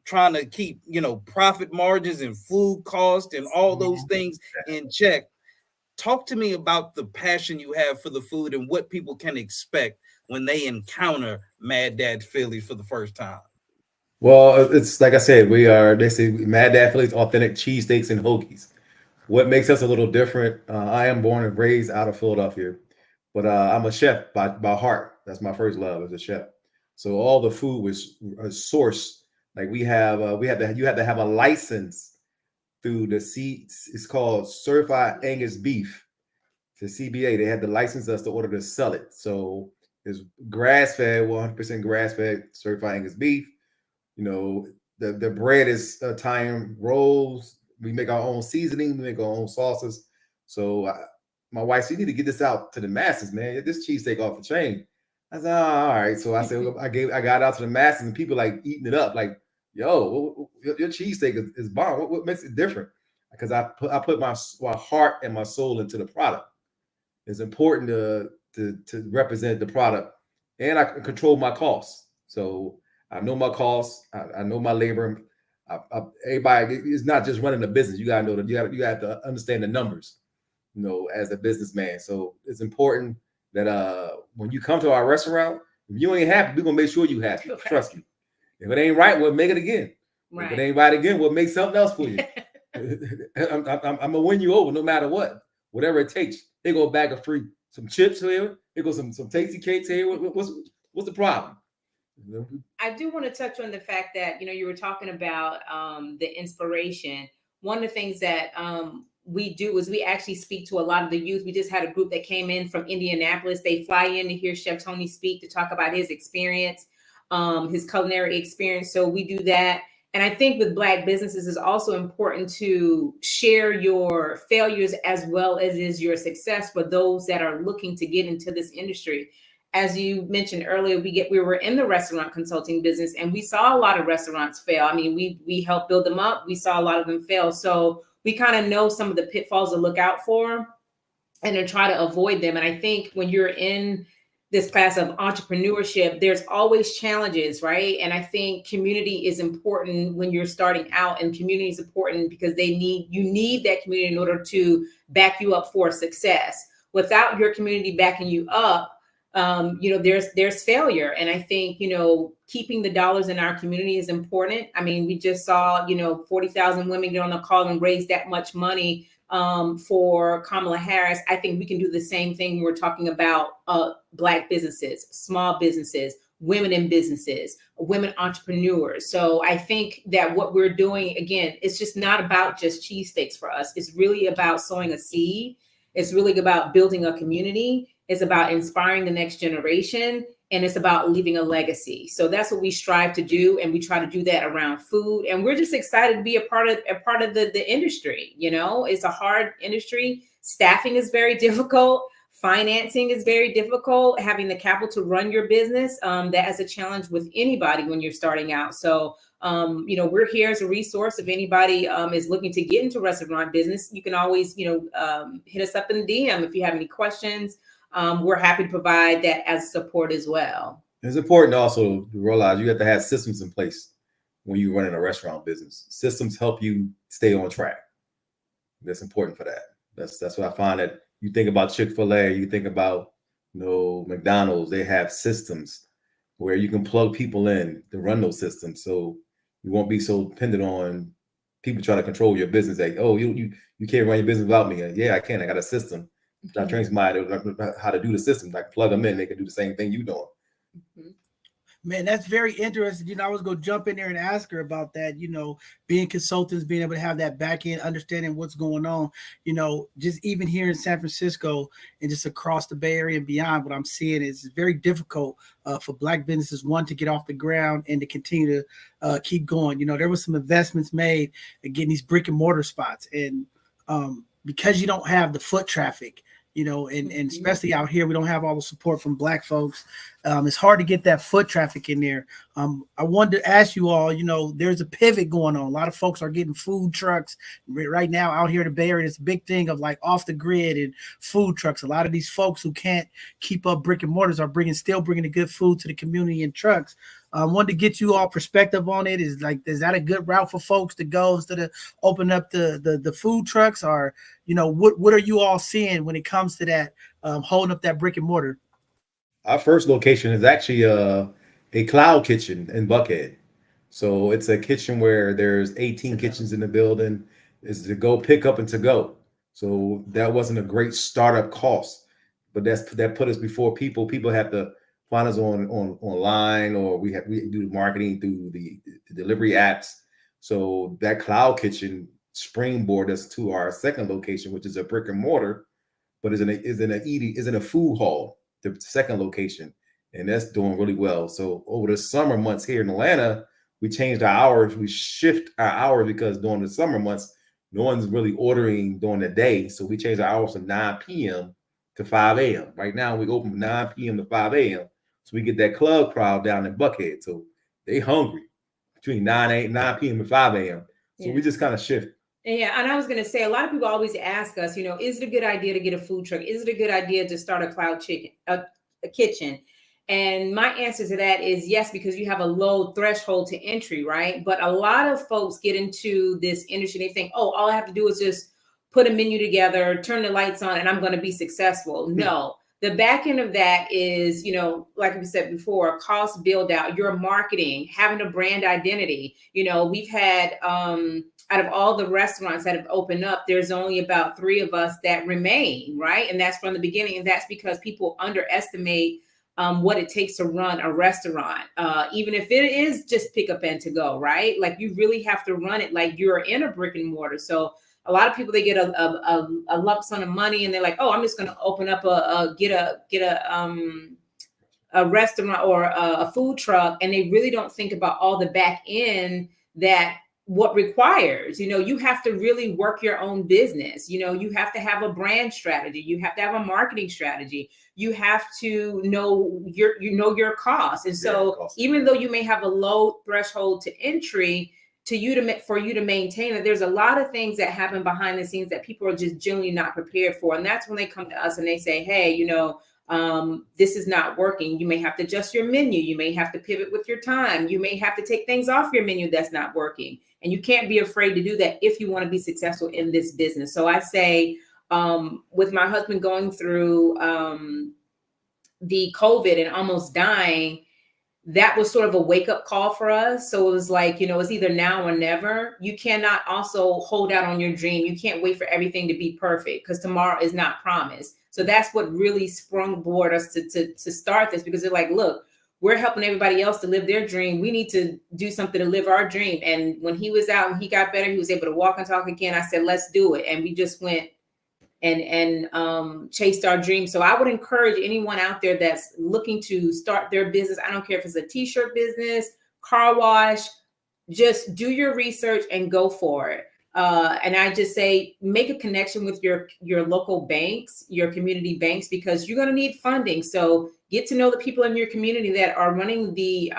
Trying to keep, profit margins and food costs and all those things in check. Talk to me about the passion you have for the food and what people can expect when they encounter Mad Dad Philly for the first time. Well, it's like I said, they say Mad Dad Philly's authentic cheesesteaks and hoagies. What makes us a little different, I am born and raised out of Philadelphia, but I'm a chef by heart. That's my first love as a chef. So all the food was sourced. Like you had to have a license through it's called Certified Angus Beef, the CBA. They had to license us to order to sell it. So it's grass-fed, 100% grass-fed, certified Angus beef. The bread is Italian rolls. We make our own seasoning. We make our own sauces. So my wife said, you need to get this out to the masses, man. This cheesesteak off the chain. I said, all right. So I said, I got it out to the masses, and people like eating it up. Like, yo, your cheesesteak is bomb. What makes it different? Because I put my heart and my soul into the product. It's important to represent the product, and I can control my costs. So I know my costs. I know my labor. Everybody is not just running a business. You gotta know that you have to understand the numbers, as a businessman. So it's important that when you come to our restaurant, if you ain't happy, we're gonna make sure you happy. Right. Trust me. If it ain't right, we'll make it again. Right. If it ain't right again, we'll make something else for you. I'm gonna win you over no matter what, whatever it takes. They go back of free, some chips here. Here goes some tasty cakes here. What's the problem? I do want to touch on the fact that you were talking about the inspiration. One of the things that we do is we actually speak to a lot of the youth. We just had a group that came in from Indianapolis. They fly in to hear Chef Tony speak, to talk about his experience, his culinary experience. So we do that. And I think with Black businesses, it's also important to share your failures as well as is your success for those that are looking to get into this industry. As you mentioned earlier, we were in the restaurant consulting business, and we saw a lot of restaurants fail. I mean, we helped build them up. We saw a lot of them fail. So we kind of know some of the pitfalls to look out for and to try to avoid them. And I think when you're in this class of entrepreneurship, there's always challenges, right? And I think community is important when you're starting out, and community is important because you need that community in order to back you up for success. Without your community backing you up, there's failure. And I think, keeping the dollars in our community is important. I mean, we just saw, 40,000 women get on the call and raise that much money for Kamala Harris. I think we can do the same thing when we're talking about Black businesses, small businesses, women in businesses, women entrepreneurs. So I think that what we're doing, again, it's just not about just cheesesteaks for us. It's really about sowing a seed. It's really about building a community. It's about inspiring the next generation, and it's about leaving a legacy. So that's what we strive to do, and we try to do that around food. And we're just excited to be a part of the industry. It's a hard industry. Staffing is very difficult. Financing is very difficult. Having the capital to run your business, that is a challenge with anybody when you're starting out. So we're here as a resource. If anybody is looking to get into restaurant business, you can always hit us up in the DM if you have any questions. We're happy to provide that as support as well. It's important also to realize you have to have systems in place when you're running a restaurant business. Systems help you stay on track. That's important for that. That's what I find, that you think about Chick-fil-A, you think about McDonald's. They have systems where you can plug people in to run those systems, so you won't be so dependent on people trying to control your business. Like, oh, you can't run your business without me. Yeah, I can. I got a system. I train somebody how to do the system. I can plug them in. They can do the same thing you're doing. Mm-hmm. Man, that's very interesting. I was going to jump in there and ask her about that, being consultants, being able to have that back end, understanding what's going on, just even here in San Francisco and just across the Bay Area and beyond. What I'm seeing is very difficult for Black businesses, one, to get off the ground and to continue to keep going. There was some investments made in getting these brick and mortar spots. And because you don't have the foot traffic, and especially out here, we don't have all the support from Black folks. It's hard to get that foot traffic in there. I wanted to ask you all, there's a pivot going on. A lot of folks are getting food trucks right now out here in the Bay Area. It's a big thing of like off the grid and food trucks. A lot of these folks who can't keep up brick and mortars are still bringing the good food to the community in trucks. I wanted to get you all perspective on it. Is that a good route for folks to go instead of open up the food trucks? Or, what are you all seeing when it comes to that, holding up that brick and mortar? Our first location is actually a cloud kitchen in Buckhead. So it's a kitchen where there's 18 kitchens in the building. It's to go pick up and to go. So that wasn't a great startup cost, but that put us before people. People have to find us online, or we do the marketing through the delivery apps. So that cloud kitchen springboard us to our second location, which is a brick and mortar, but is in a food hall, the second location, and that's doing really well. So over the summer months here in Atlanta, we changed our hours. We shift our hours because during the summer months, no one's really ordering during the day. So we changed our hours from 9 p.m. to 5 a.m. Right now, we open from 9 p.m. to 5 a.m. So we get that club crowd down in Buckhead. So they hungry between 9 p.m. and 5 a.m. So we just kind of shift. Yeah, and I was going to say, a lot of people always ask us, is it a good idea to get a food truck? Is it a good idea to start a cloud kitchen? And my answer to that is yes, because you have a low threshold to entry, right? But a lot of folks get into this industry, they think, oh, all I have to do is just put a menu together, turn the lights on, and I'm going to be successful. No, the back end of that is, you know, like we said before, cost build out, your marketing, having a brand identity. You know, we've had, out of all the restaurants that have opened up, there's only about 3 of us that remain, right? And that's from the beginning. And that's because people underestimate what it takes to run a restaurant, even if it is just pick up and to go, right? Like you really have to run it like you're in a brick and mortar. So a lot of people, they get a lump sum of money and they're like, oh, I'm just going to open up get a restaurant or a food truck. And they really don't think about all the back end that what requires, you know, you have to really work your own business. You know, you have to have a brand strategy. You have to have a marketing strategy. You have to know your costs. And so even though you may have a low threshold to entry, for you to maintain it, there's a lot of things that happen behind the scenes that people are just generally not prepared for. And that's when they come to us and they say, hey, you know, this is not working. You may have to adjust your menu. You may have to pivot with your time. You may have to take things off your menu that's not working. And you can't be afraid to do that if you want to be successful in this business. So I say, with my husband going through the COVID and almost dying, that was sort of a wake-up call for us. So it was like, you know, it's either now or never. You cannot also hold out on your dream. You can't wait for everything to be perfect because tomorrow is not promised. So that's what really sprungboard us to start this, because they're like, look, we're helping everybody else to live their dream. We need to do something to live our dream. And when he was out and he got better, he was able to walk and talk again. I said, let's do it. And we just went and chased our dream. So I would encourage anyone out there that's looking to start their business. I don't care if it's a t-shirt business, car wash, just do your research and go for it. And I just say, make a connection with your local banks, your community banks, because you're going to need funding. So get to know the people in your community that are running the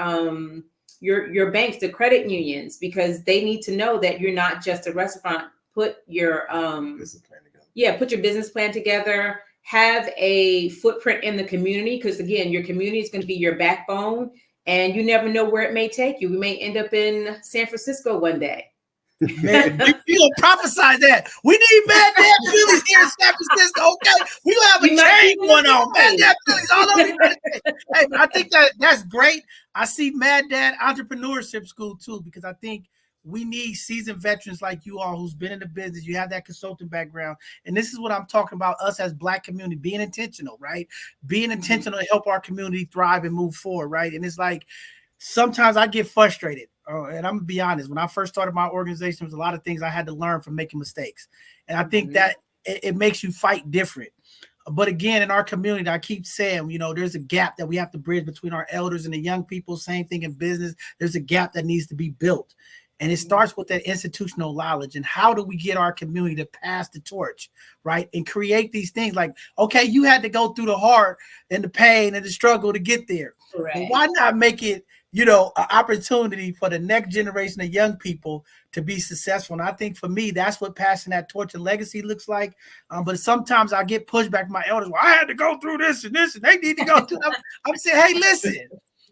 your banks, the credit unions, because they need to know that you're not just a restaurant. Put your put your business plan together. Have a footprint in the community, because again, your community is going to be your backbone, and you never know where it may take you. We may end up in San Francisco one day. Man, you don't prophesy that. We need Mad Dad Phillies here in San Francisco. Okay, we gonna have a chain going on. Mad Dad Phillies all over the United. Hey, I think that's great. I see Mad Dad Entrepreneurship School too, because I think we need seasoned veterans like you all who's been in the business. You have that consulting background. And this is what I'm talking about, us as Black community, being intentional, right? Being intentional to help our community thrive and move forward, right? And it's like, sometimes I get frustrated. And I'm gonna be honest, when I first started my organization, there was a lot of things I had to learn from making mistakes. And I think that it makes you fight different. But again, in our community, I keep saying, you know, there's a gap that we have to bridge between our elders and the young people. Same thing in business. There's a gap that needs to be built. And it starts with that institutional knowledge. And how do we get our community to pass the torch, right? And create these things like, okay, you had to go through the heart and the pain and the struggle to get there. Well, why not make it, you know, an opportunity for the next generation of young people to be successful? And I think for me, that's what passing that torch and legacy looks like. But sometimes I get pushback from my elders. Well, I had to go through this and this, and they need to go through that. I'm saying, hey, listen,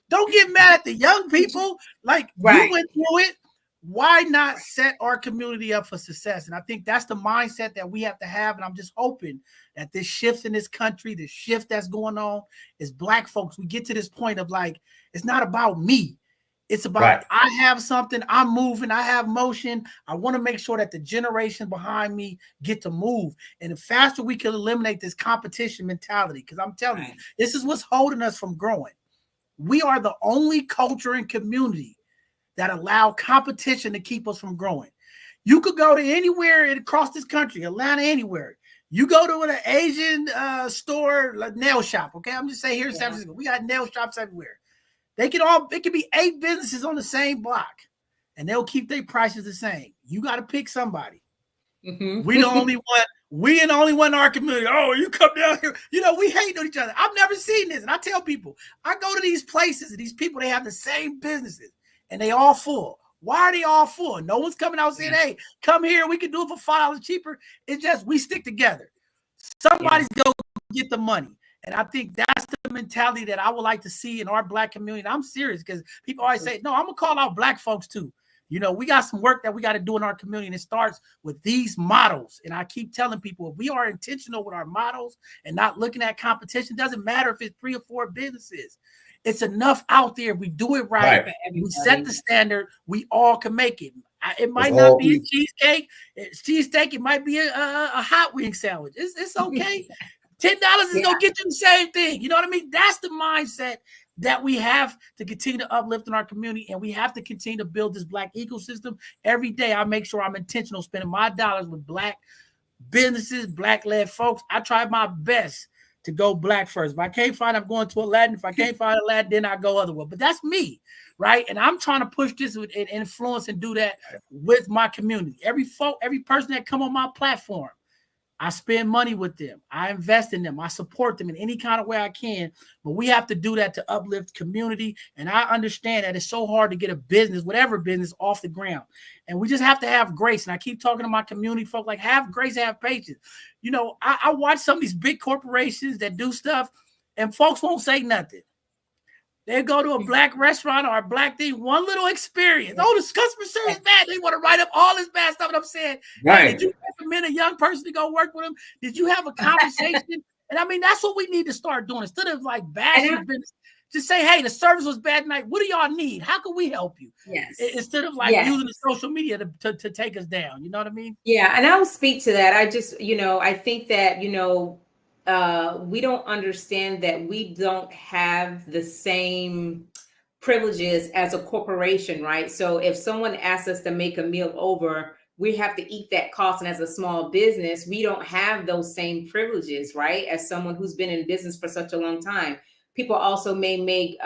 don't get mad at the young people. Like, you went through it. Why not set our community up for success? And I think that's the mindset that we have to have. And I'm just hoping that this shift in this country, the shift that's going on, is Black folks, we get to this point of like, it's not about me. It's about I have something, I'm moving, I have motion. I want to make sure that the generation behind me get to move. And the faster we can eliminate this competition mentality, because I'm telling you, this is what's holding us from growing. We are the only culture and community that allow competition to keep us from growing. You could go to anywhere across this country, Atlanta, anywhere. You go to an Asian store, like nail shop, okay? I'm just saying here in San Francisco, we got nail shops everywhere. It could be 8 businesses on the same block, and they'll keep their prices the same. You got to pick somebody. We the only one. We and the only one in our community. Oh, you come down here. You know, we hate on each other. I've never seen this. And I tell people, I go to these places and these people, they have the same businesses. And they all full. Why are they all full? No one's coming out saying, hey, come here. We can do it for $5 cheaper. It's just we stick together. Somebody's going to get the money. And I think that's the mentality that I would like to see in our Black community. And I'm serious because people always say, no, I'm going to call out Black folks too. You know, we got some work that we got to do in our community, and it starts with these models. And I keep telling people, if we are intentional with our models and not looking at competition, doesn't matter if it's 3 or 4 businesses. It's enough out there. If we do it right, we set the standard, we all can make it. It might not be a cheesecake, cheesesteak. It might be a hot wing sandwich. It's okay. $10 is gonna get you the same thing. You know what I mean? That's the mindset that we have to continue to uplift in our community, and we have to continue to build this Black ecosystem. Every day, I make sure I'm intentional spending my dollars with Black businesses, Black-led folks. I try my best to go Black first. If I can't find, I'm going to Aladdin. If I can't find Aladdin, then I go otherwise. But that's me, right? And I'm trying to push this with and influence and do that with my community. Every person that come on my platform, I spend money with them. I invest in them. I support them in any kind of way I can. But we have to do that to uplift community. And I understand that it's so hard to get a business, whatever business, off the ground. And we just have to have grace. And I keep talking to my community folk, like, have grace, have patience. You know, I watch some of these big corporations that do stuff, and folks won't say nothing. They go to a Black restaurant or a Black thing, one little experience. Oh, the customer service bad. They want to write up all this bad stuff. And I'm saying, hey, did you recommend a young person to go work with them? Did you have a conversation? And I mean, that's what we need to start doing. Instead of like bashing the business, just say, hey, the service was bad tonight. What do y'all need? How can we help you? Yes. Instead of like using the social media to take us down. You know what I mean? Yeah. And I will speak to that. I just, I think that, we don't understand that we don't have the same privileges as a corporation, right? So if someone asks us to make a meal over, we have to eat that cost. And as a small business, we don't have those same privileges, right? As someone who's been in business for such a long time. People also may make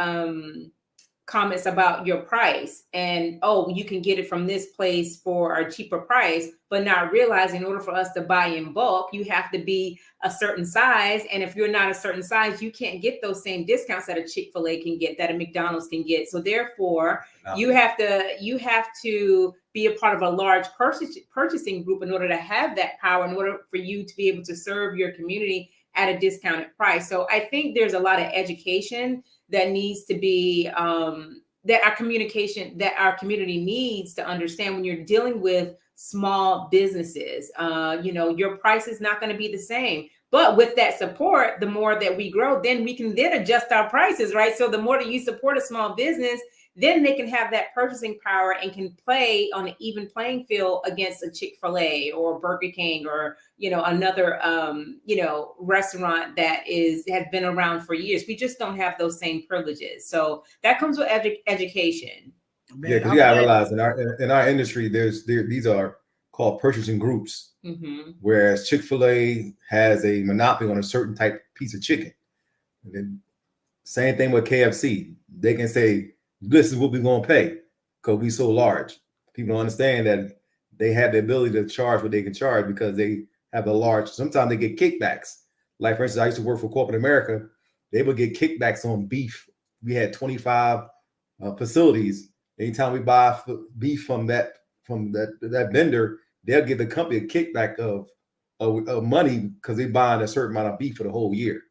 comments about your price and, oh, you can get it from this place for a cheaper price, but not realizing in order for us to buy in bulk, you have to be a certain size. And if you're not a certain size, you can't get those same discounts that a Chick-fil-A can get, that a McDonald's can get. So therefore, you have to be a part of a large purchasing group in order to have that power, in order for you to be able to serve your community at a discounted price. So I think there's a lot of education that needs to be that our community needs to understand when you're dealing with small businesses. Your price is not going to be the same. But with that support, the more that we grow, then we can then adjust our prices, right? So the more that you support a small business, then they can have that purchasing power and can play on an even playing field against a Chick-fil-A or Burger King or, another, restaurant that has been around for years. We just don't have those same privileges. So that comes with education. Yeah, because you gotta realize in our industry, these are called purchasing groups, whereas Chick-fil-A has a monopoly on a certain type piece of chicken. And then same thing with KFC. They can say, this is what we're going to pay because we're so large. People don't understand that they have the ability to charge what they can charge because they have a large, sometimes they get kickbacks. Like, for instance, I used to work for corporate America. They would get kickbacks on beef. We had 25 facilities. Anytime we buy beef from that vendor, they'll give the company a kickback of money because they're buying a certain amount of beef for the whole year.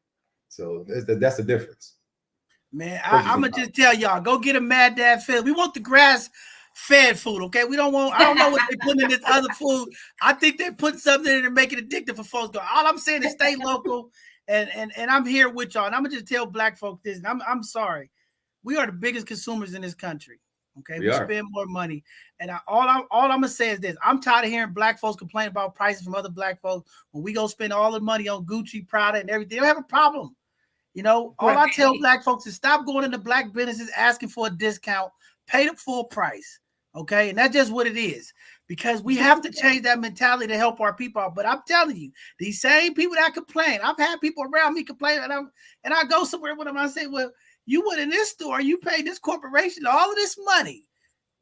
So that's the difference. Man, I'm gonna just tell y'all, go get a Mad Dad Philly. We want the grass-fed food, okay? I don't know what they put in this other food. I think they put something in it to make it addictive for folks. All I'm saying is stay local, and I'm here with y'all. And I'm gonna just tell Black folk this. And I'm sorry, we are the biggest consumers in this country. Okay, we spend more money, and all I'm gonna say is this: I'm tired of hearing Black folks complain about prices from other Black folks when we go spend all the money on Gucci, Prada, and everything. They don't have a problem. All I tell Black folks is stop going into Black businesses asking for a discount, pay the full price. Okay. And that's just what it is, because we have to change that mentality to help our people out. But I'm telling you, these same people that complain, I've had people around me complain, and I go somewhere with them. I say, well, you went in this store, you paid this corporation all of this money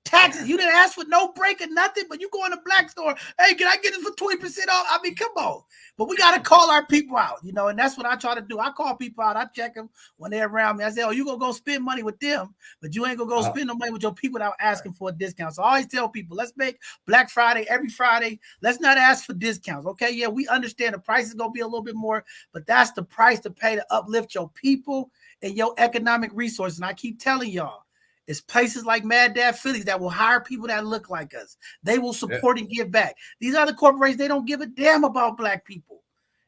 taxes. You didn't ask for no break or nothing, but you go in the black store. Hey, can I get it for 20% off? I mean, come on. But we got to call our people out, you know, and that's what I try to do. I call people out. I check them when they're around me. I say, oh, you going to go spend money with them, but you ain't going to go spend no money with your people without asking for a discount. So I always tell people, let's make Black Friday every Friday. Let's not ask for discounts, okay? Yeah, we understand the price is going to be a little bit more, but that's the price to pay to uplift your people and your economic resources. And I keep telling y'all, it's places like Mad Dad Phillies that will hire people that look like us. They will support and give back. These other corporations, they don't give a damn about black people.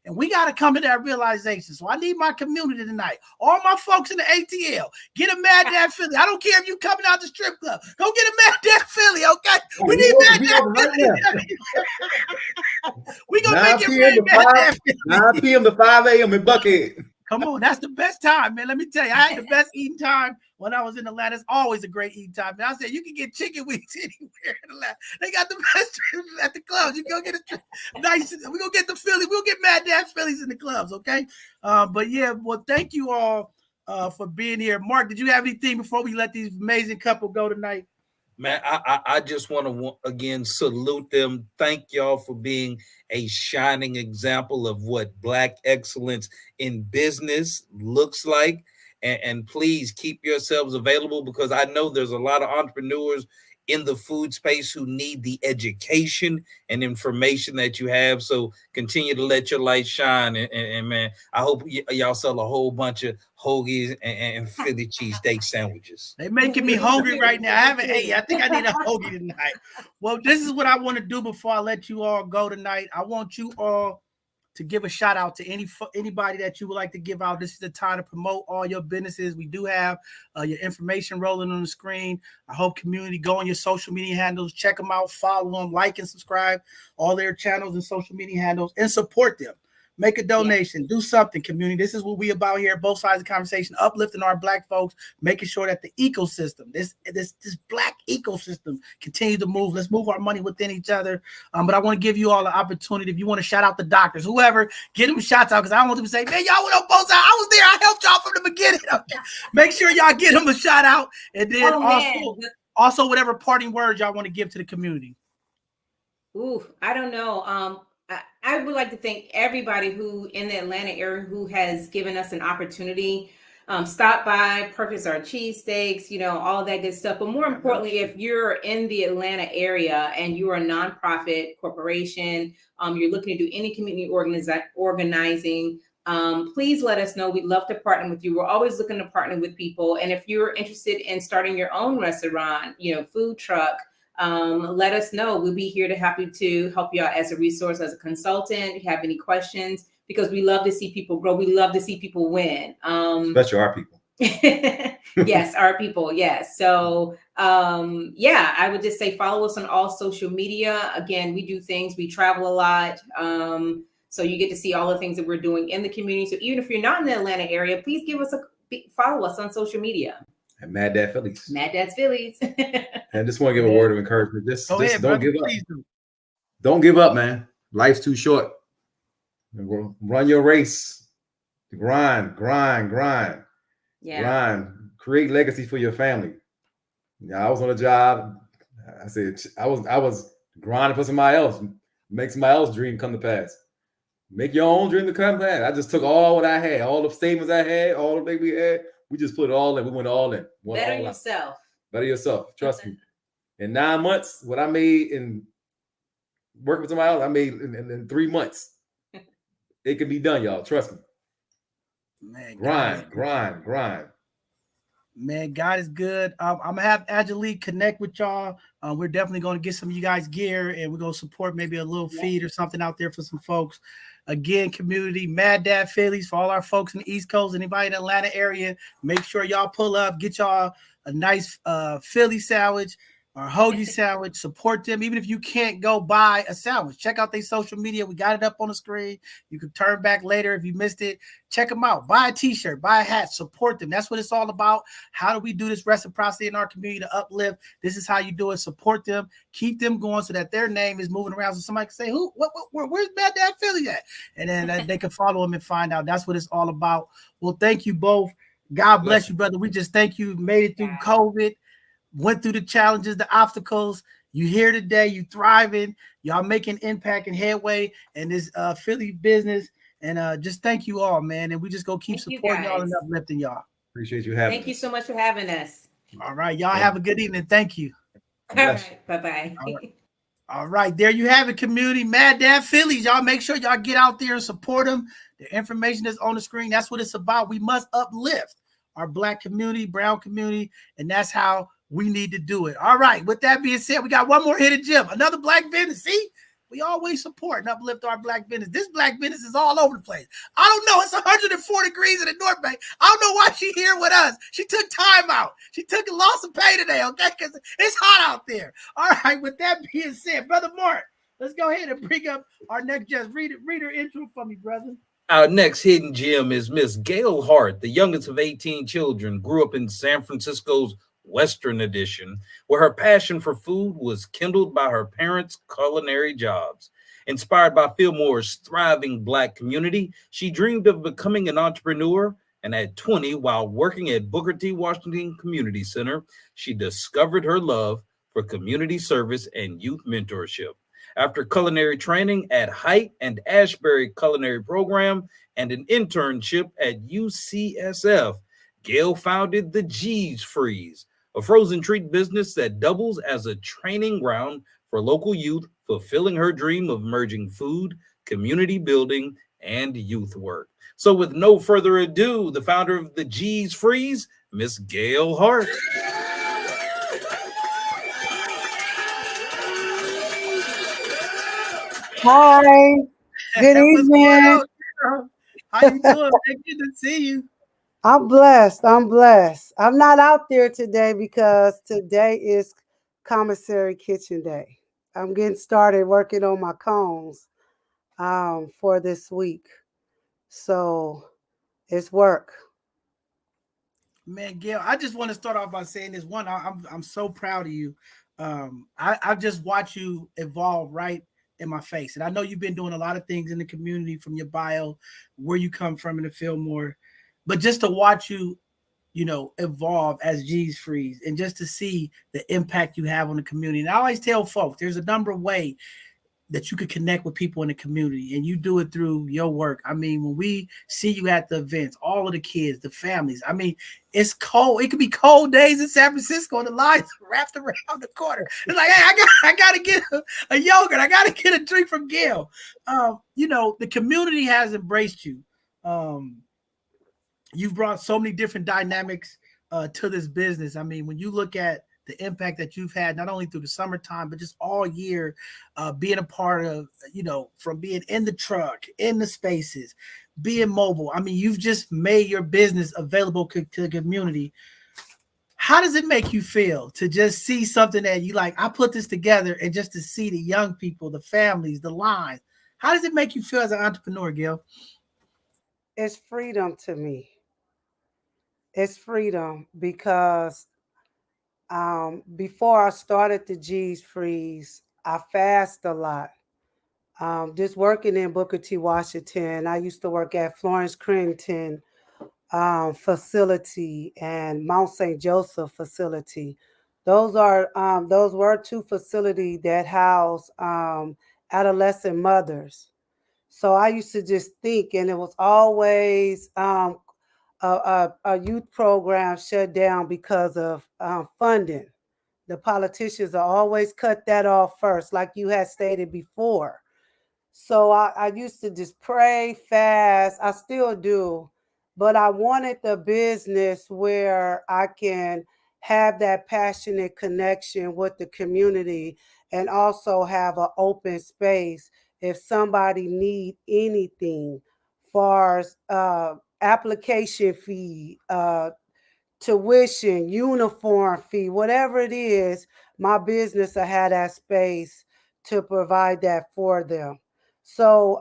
And we got to come to that realization. So I need my community tonight. All my folks in the ATL, get a Mad Dad Philly. I don't care if you coming out the strip club. Go get a Mad Dad Philly, okay? We need Mad Dad Philly. We going to make it Mad Dad Philly. 9 p.m. to 5 a.m. in Buckhead. Come on, that's the best time, man. Let me tell you, I had the best eating time when I was in Atlanta. It's always a great eating time. And I said, you can get chicken wings anywhere in Atlanta. They got the best at the clubs. You go get a nice. We're gonna get the Phillies. We'll get Mad Dad Phillies in the clubs, okay? But yeah, well, thank you all for being here. Mark, did you have anything before we let these amazing couple go tonight? Man, I just want to again salute them. Thank y'all for being a shining example of what Black excellence in business looks like. And please keep yourselves available, because I know there's a lot of entrepreneurs in the food space who need the education and information that you have. So continue to let your light shine. And man, I hope y'all sell a whole bunch of hoagies and Philly cheesesteak sandwiches. They making me hungry right now. I haven't ate. I think I need a hoagie tonight. Well, this is what I want to do before I let you all go tonight. I want you all to give a shout out to anybody that you would like to give out. This is the time to promote all your businesses. We do have your information rolling on the screen. I hope community, go on your social media handles, check them out, follow them, like and subscribe all their channels and social media handles, and support them. Make a donation, do something, community. This is what we about here, both sides of the conversation, uplifting our Black folks, making sure that the ecosystem, this Black ecosystem continues to move. Let's move our money within each other. But I want to give you all the opportunity. If you want to shout out the doctors, whoever, get them shots out, because I don't want them to say, man, y'all went on both sides. I was there. I helped y'all from the beginning. Okay. Make sure y'all get them a shout out. And then also whatever parting words y'all want to give to the community. Ooh, I don't know. I would like to thank everybody who in the Atlanta area who has given us an opportunity. Stop by, purchase our cheesesteaks, all that good stuff. But more importantly, if you're in the Atlanta area and you're a nonprofit corporation, you're looking to do any community organizing, please let us know. We'd love to partner with you. We're always looking to partner with people. And if you're interested in starting your own restaurant, food truck, let us know. We'll be here to happy to help you out as a resource, as a consultant. If you have any questions, because we love to see people grow. We love to see people win. Especially our people. Yes, our people. Yes. So, I would just say follow us on all social media. Again, we do things. We travel a lot. So you get to see all the things that we're doing in the community. So even if you're not in the Atlanta area, please follow us on social media. And Mad Dad Phillies. Mad Dad's Phillies. And just want to give a word of encouragement. Just don't give up. Do. Don't give up, man. Life's too short. Run your race. Grind. Yeah. Grind. Create legacy for your family. I was on a job. I said I was grinding for somebody else. Make somebody else's dream come to pass. Make your own dream to come to pass. I just took all what I had, all the savings I had, all the things we had. We just put it all in. We went all in. Better yourself. Better yourself. Trust me. In 9 months, what I made in working with somebody else, I made in 3 months. It can be done, y'all. Trust me. Man, Grind. Man, God is good. I'm gonna have Angelique connect with y'all. We're definitely gonna get some of you guys gear, and we're gonna support maybe a little feed or something out there for some folks. Again, community, Mad Dad Phillies, for all our folks in the East Coast, anybody in the Atlanta area, make sure y'all pull up, get y'all a nice Philly sandwich or hoagie sandwich. Support them, even if you can't go buy a sandwich. Check out their social media. We got it up on the screen. You can turn back later if you missed it. Check them out. Buy a t-shirt, buy a hat, support them. That's what it's all about. How do we do this reciprocity in our community to uplift? This is how you do it. Support them, keep them going so that their name is moving around. So somebody can say, where's Mad Dad Philly at? And then they can follow them and find out. That's what it's all about. Well, thank you both. God bless you, brother. We just thank you. Made it through COVID. went through the challenges, the obstacles. You here today, you thriving, y'all making impact and headway in this Philly business. And just thank you all, man. And we just go keep supporting y'all and uplifting y'all. Appreciate you having us. Thank you so much for having us. All right, y'all have a good evening. Thank you. All right, bye-bye. All right, there you have it, community. Mad Dad Phillies. Y'all make sure y'all get out there and support them. The information is on the screen. That's what it's about. We must uplift our Black community, brown community, and that's how we need to do it. All right, with that being said, we got one more hidden gem, another Black business. See, we always support and uplift our Black business. This Black business is all over the place. I don't know. It's 104 degrees in the North Bay. I don't know why she here with us. She took time out. She took a loss of pay today, okay? Because it's hot out there. All right, with that being said, Brother Mark, let's go ahead and bring up our next guest. Read her intro for me, brother. Our next hidden gem is Miss Gail Hart, the youngest of 18 children, grew up in San Francisco's Western Addition, where her passion for food was kindled by her parents' culinary jobs. Inspired by Fillmore's thriving Black community, she dreamed of becoming an entrepreneur, and at 20, while working at Booker T. Washington Community Center, she discovered her love for community service and youth mentorship. After culinary training at Height and Ashbury Culinary Program and an internship at UCSF, Gail founded the G's Freeze, a frozen treat business that doubles as a training ground for local youth, fulfilling her dream of merging food, community building, and youth work. So with no further ado, the founder of the G's Freeze, Miss Gail Hart. Hi, good evening. How you doing? Good to see you. I'm blessed. I'm not out there today because today is Commissary Kitchen Day. I'm getting started working on my cones for this week. So it's work. Man, Gail, I just want to start off by saying this. One, I'm so proud of you. I've just watched you evolve right in my face. And I know you've been doing a lot of things in the community from your bio, where you come from in the Fillmore, but just to watch you, evolve as G's Freeze and just to see the impact you have on the community. And I always tell folks, there's a number of ways that you could connect with people in the community, and you do it through your work. I mean, when we see you at the events, all of the kids, the families, I mean, it's cold. It could be cold days in San Francisco and the lines wrapped around the corner. It's like, hey, I got to get a yogurt. I got to get a drink from Gail. The community has embraced you. You've brought so many different dynamics to this business. I mean, when you look at the impact that you've had, not only through the summertime, but just all year, being a part of, from being in the truck, in the spaces, being mobile. I mean, you've just made your business available to the community. How does it make you feel to just see something that you like, I put this together, and just to see the young people, the families, the lines? How does it make you feel as an entrepreneur, Gail? It's freedom to me. It's freedom because before I started the G's Freeze, I fast a lot. Just working in Booker T. Washington, I used to work at Florence Crittenton facility and Mount St. Joseph facility. Those were two facilities that house adolescent mothers. So I used to just think, and it was always a youth program shut down because of funding. The politicians are always cut that off first, like you had stated before. So I used to just pray, fast. I still do, but I wanted the business where I can have that passionate connection with the community and also have an open space if somebody need anything, far as application fee, tuition, uniform fee, whatever it is, my business will have that space to provide that for them. So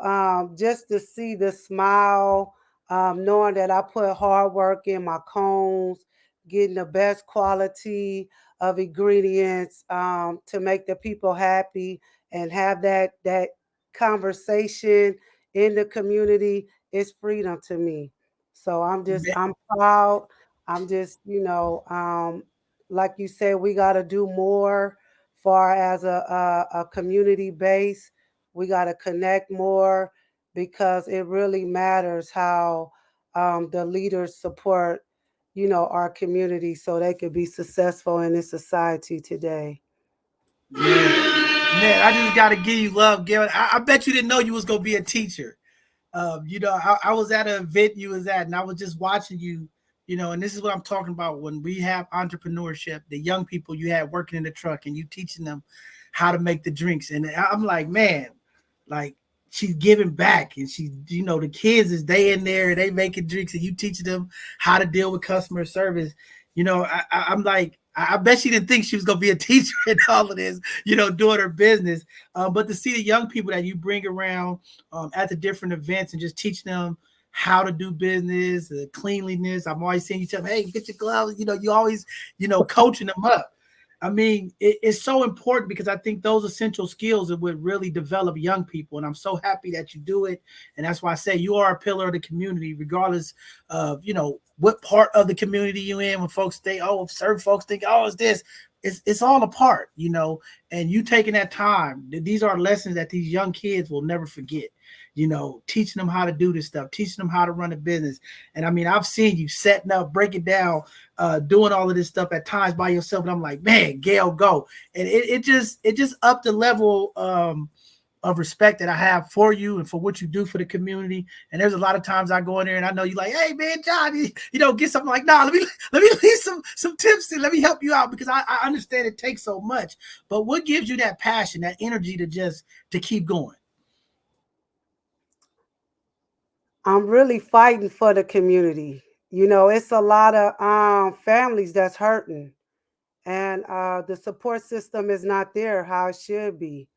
just to see the smile, knowing that I put hard work in my cones, getting the best quality of ingredients to make the people happy and have that conversation in the community is freedom to me. So I'm proud. I'm just, like you said, we got to do more far as a community base. We got to connect more because it really matters how the leaders support, our community so they could be successful in this society today. Man, I just gotta give you love, Gail. I bet you didn't know you was gonna be a teacher. I was at an event you was at, and I was just watching you. And this is what I'm talking about when we have entrepreneurship. The young people you had working in the truck, and you teaching them how to make the drinks, and I'm like, man, like she's giving back, and the kids is they in there, and they making drinks, and you teaching them how to deal with customer service. I'm like, I bet she didn't think she was going to be a teacher in all of this, doing her business. But to see the young people that you bring around at the different events and just teach them how to do business, cleanliness. I'm always saying, you tell them, hey, get your gloves. You always, coaching them up. I mean, it's so important because I think those essential skills that would really develop young people. And I'm so happy that you do it. And that's why I say you are a pillar of the community, regardless of, what part of the community you in. When folks think, certain folks think, it's this. It's all a part, and you taking that time. These are lessons that these young kids will never forget. Teaching them how to do this stuff, teaching them how to run a business. And I mean, I've seen you setting up, breaking down, doing all of this stuff at times by yourself. And I'm like, man, Gail, go. And it just upped the level of respect that I have for you and for what you do for the community. And there's a lot of times I go in there and I know you like, hey man, John, get something like, nah, let me leave some tips and let me help you out because I understand it takes so much. But what gives you that passion, that energy to keep going? I'm really fighting for the community. It's a lot of families that's hurting, and the support system is not there how it should be.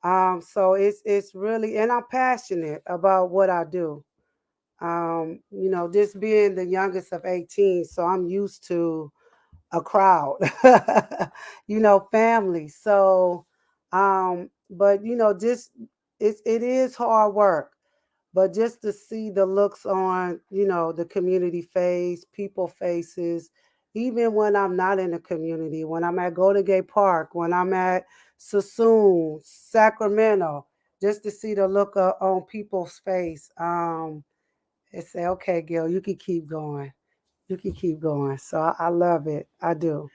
So it's really, and I'm passionate about what I do. This being the youngest of 18, so I'm used to a crowd, family. So, but just it is hard work. But just to see the looks on, the community face, people faces, even when I'm not in the community, when I'm at Golden Gate Park, when I'm at Sassoon, Sacramento, just to see the look on people's face, and say, okay, Gil, you can keep going. You can keep going. So I love it. I do.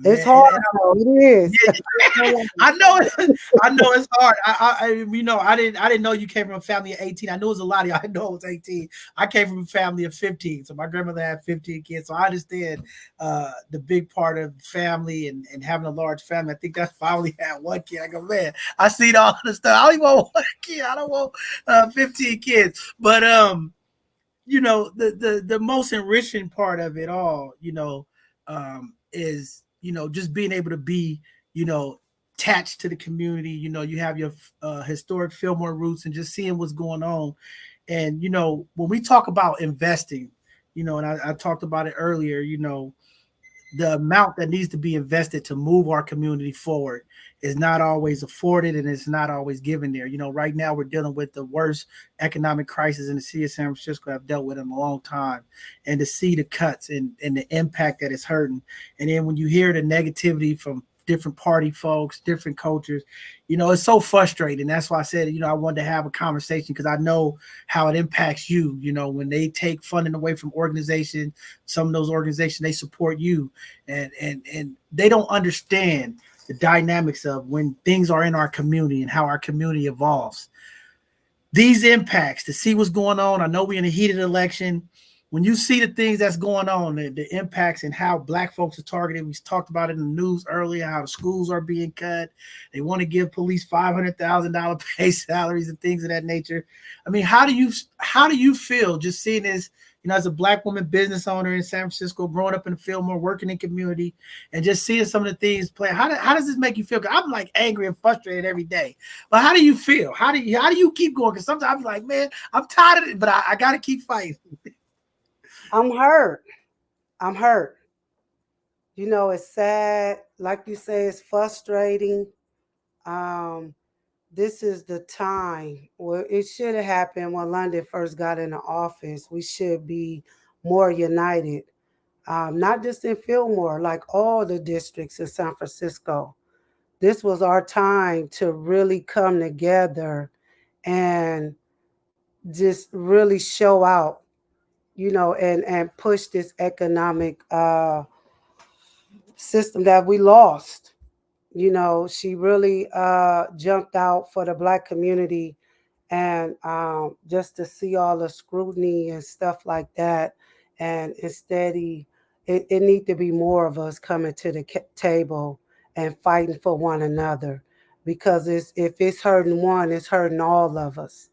It's Man, hard, though. It is. I know it's hard. I didn't know you came from a family of 18. I knew it was a lot of y'all. I know it was 18. I came from a family of 15. So my grandmother had 15 kids. So I understand the big part of family and having a large family. I think that's why I only had one kid. I go, man, I seen all the stuff. I only want one kid. I don't want 15 kids. But the most enriching part of it all, is just being able to be, attached to the community. You have your historic Fillmore roots and just seeing what's going on. And, when we talk about investing, and I talked about it earlier, the amount that needs to be invested to move our community forward is not always afforded and it's not always given there. Right now we're dealing with the worst economic crisis in the city of San Francisco I've dealt with in a long time. And to see the cuts and the impact that it's hurting. And then when you hear the negativity from different party folks, different cultures, it's so frustrating. That's why I said, I wanted to have a conversation because I know how it impacts you, when they take funding away from organizations, some of those organizations, they support you and they don't understand the dynamics of when things are in our community and how our community evolves. These impacts, to see what's going on. I know we're in a heated election. When you see the things that's going on, the impacts and how Black folks are targeted, we talked about it in the news earlier, how the schools are being cut. They want to give police $500,000 pay salaries and things of that nature. I mean, how do you feel just seeing this, as a Black woman business owner in San Francisco, growing up in the Fillmore, working in community, and just seeing some of the things play? How does this make you feel? I'm like angry and frustrated every day. But how do you feel? How do you keep going? Because sometimes I'm like, man, I'm tired of it, but I got to keep fighting. I'm hurt. It's sad. Like you say, it's frustrating. This is the time where it should have happened when London first got into office. We should be more united. not just in Fillmore, like all the districts in San Francisco. This was our time to really come together and just really show out, and push this economic system that we lost. She really jumped out for the Black community, and just to see all the scrutiny and stuff like that. And instead, it need to be more of us coming to the table and fighting for one another, because if it's hurting one, it's hurting all of us.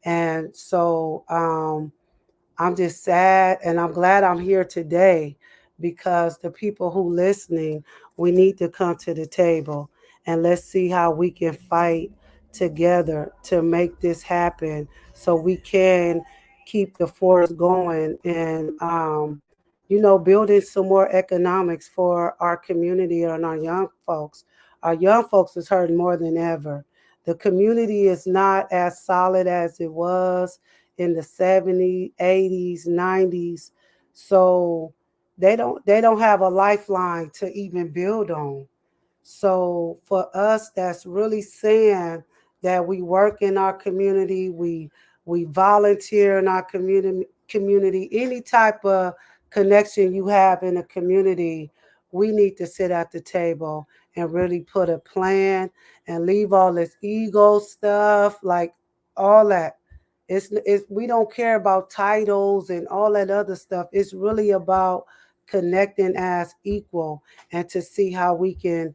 And so I'm just sad, and I'm glad I'm here today, because the people who listening, we need to come to the table and let's see how we can fight together to make this happen, so we can keep the force going, and building some more economics for our community and our young folks. Our young folks is hurting more than ever. The community is not as solid as it was in the 70s, 80s, 90s. So they don't have a lifeline to even build on. So for us, that's really saying that we work in our community, we volunteer in our community, any type of connection you have in a community, we need to sit at the table and really put a plan and leave all this ego stuff, like all that. It's we don't care about titles and all that other stuff. It's really about connecting as equal, and to see how we can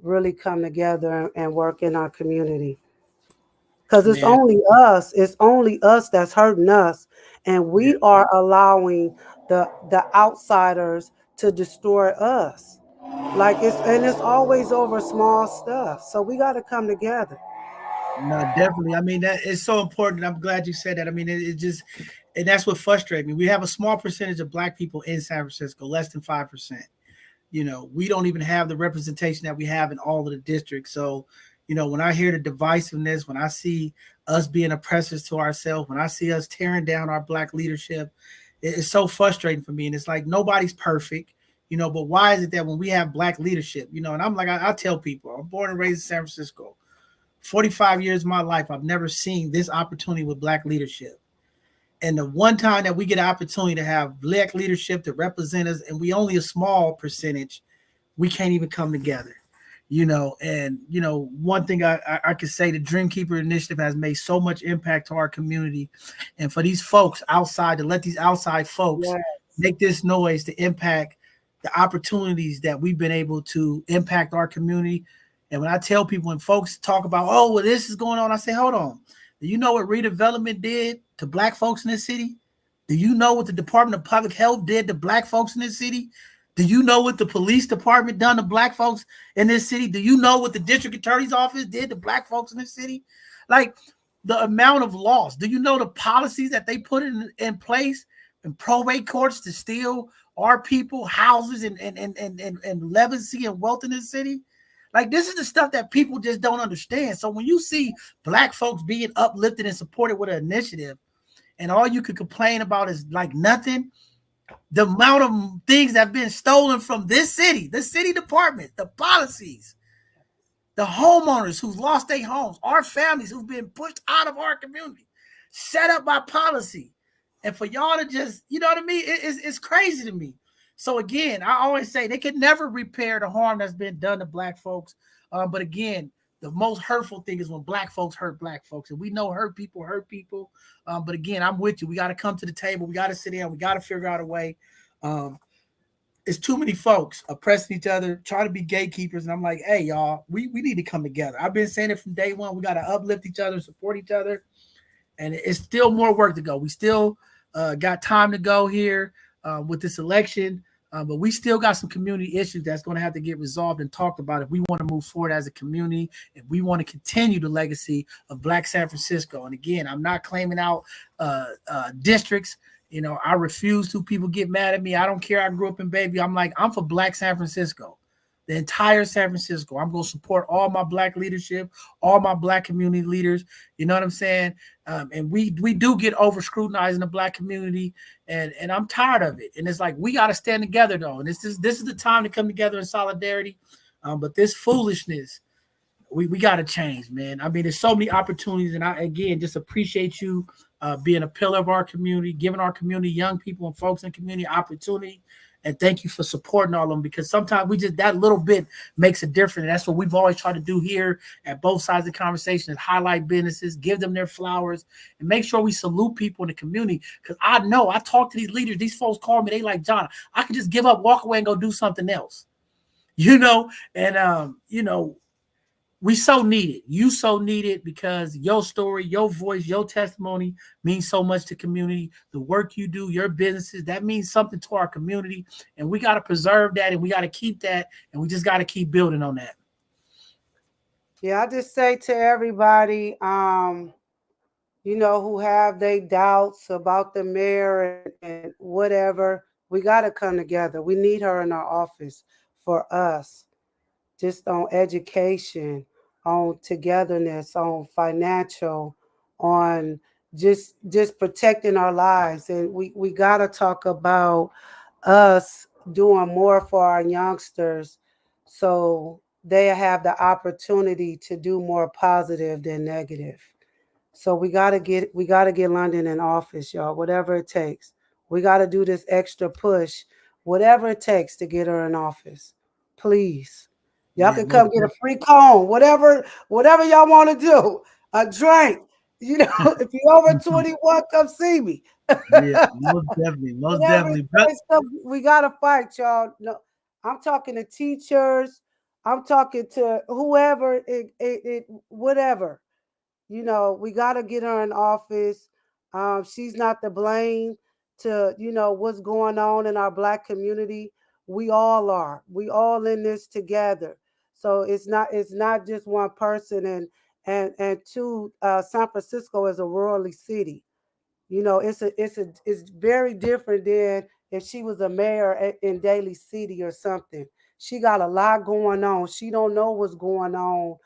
really come together and work in our community. Because it's Man, only us that's hurting us, and we are allowing the outsiders to destroy us. Like it's always over small stuff. So we got to come together. no, definitely. I mean, that is so important. I'm glad you said that. I mean, it just, and that's what frustrates me. We have a small percentage of Black people in San Francisco, less than 5%. We don't even have the representation that we have in all of the districts. So, when I hear the divisiveness, when I see us being oppressors to ourselves, when I see us tearing down our Black leadership, it's so frustrating for me. And it's like, nobody's perfect, but why is it that when we have Black leadership, and I'm like, I tell people, I'm born and raised in San Francisco, 45 years of my life, I've never seen this opportunity with Black leadership. And the one time that we get an opportunity to have Black leadership to represent us, and we only a small percentage, we can't even come together. One thing I could say, the Dreamkeeper Initiative has made so much impact to our community. And for these folks outside, to let these outside folks make this noise to impact the opportunities that we've been able to impact our community. And when I tell people, when folks talk about, oh, well, this is going on, I say, hold on. Do you know what redevelopment did to Black folks in this city? Do you know what the Department of Public Health did to Black folks in this city? Do you know what the police department done to Black folks in this city? Do you know what the district attorney's office did to Black folks in this city? Like, the amount of loss. Do you know the policies that they put in place in probate courts to steal our people houses and legacy and wealth in this city? Like, this is the stuff that people just don't understand. So when you see Black folks being uplifted and supported with an initiative, and all you could complain about is like nothing, the amount of things that have been stolen from this city, the city department, the policies, the homeowners who've lost their homes, our families who've been pushed out of our community, set up by policy. And for y'all to just, you know what I mean? It's crazy to me. So again, I always say they could never repair the harm that's been done to Black folks. But again, the most hurtful thing is when Black folks hurt Black folks. And we know hurt people hurt people. But again, I'm with you. We got to come to the table. We got to sit down. We got to figure out a way. It's too many folks oppressing each other, trying to be gatekeepers. And I'm like, hey, y'all, we need to come together. I've been saying it from day one. We got to uplift each other, support each other. And it's still more work to go. We still got time to go here with this election. But we still got some community issues that's going to have to get resolved and talked about if we want to move forward as a community, if we want to continue the legacy of Black San Francisco. And again, I'm not claiming out districts. I refuse to. People get mad at me. I don't care. I grew up in Bayview. I'm like, I'm for Black San Francisco. the entire San Francisco. I'm going to support all my Black leadership, all my Black community leaders. You know what I'm saying? And we do get over scrutinized in the Black community, and I'm tired of it. And it's like, we got to stand together though. And this is the time to come together in solidarity. But this foolishness, we got to change, man. I mean, there's so many opportunities, and I, again, just appreciate you being a pillar of our community, giving our community, young people and folks in the community opportunity. And thank you for supporting all of them, because sometimes that little bit makes a difference. And that's what we've always tried to do here at both sides of the conversation, is highlight businesses, give them their flowers, and make sure we salute people in the community. Because I know I talk to these leaders, these folks call me, they like, John, I could just give up, walk away, and go do something else. And we so need it. You so need it, because your story, your voice, your testimony means so much to community. The work you do, your businesses, that means something to our community. And we got to preserve that, and we got to keep that, and we just got to keep building on that. Yeah, I just say to everybody, who have their doubts about the mayor and whatever, we got to come together. We need her in our office for us, just on education, on togetherness, on financial, on just protecting our lives. And we got to talk about us doing more for our youngsters, so they have the opportunity to do more positive than negative. So we got to get London in office, y'all, whatever it takes. We got to do this extra push, whatever it takes to get her in office. Please. Y'all can come get a free cone, whatever y'all want to do, a drink. If you're over 21, come see me. Yeah, most definitely. We gotta fight, y'all. No, I'm talking to teachers. I'm talking to whoever. Whatever. We gotta get her in office. She's not to blame to what's going on in our Black community. We all are. We all in this together. So it's not just one person. And two, San Francisco is a rural city. It's very different than if she was a mayor in Daly City or something. She got a lot going on. She don't know what's going on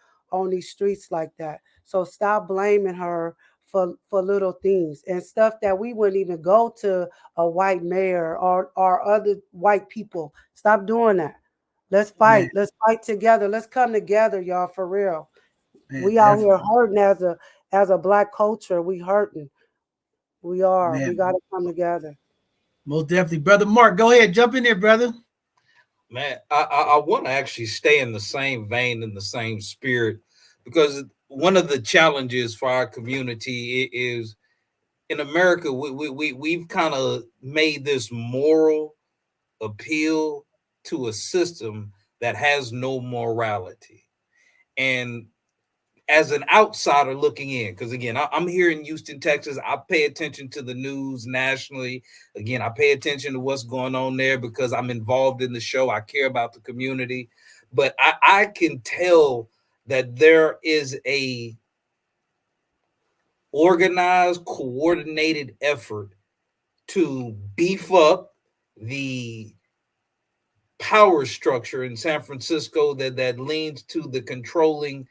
these streets like that. So stop blaming her for little things and stuff that we wouldn't even go to a white mayor or other white people. Stop doing that. Let's fight. Man. Let's fight together. Let's come together, y'all, for real. Man, we out here hurting as a Black culture. We hurting. We are. Man. We got to come together. Most definitely. Brother Mark, go ahead. Jump in there, brother. Man, I want to actually stay in the same vein, in the same spirit, because one of the challenges for our community is, in America, we've kind of made this moral appeal to a system that has no morality. And as an outsider looking in, because again, I'm here in Houston, Texas. I pay attention to the news nationally. Again, I pay attention to what's going on there because I'm involved in the show. I care about the community. But I can tell that there is a organized, coordinated effort to beef up the power structure in San Francisco that leans to the controlling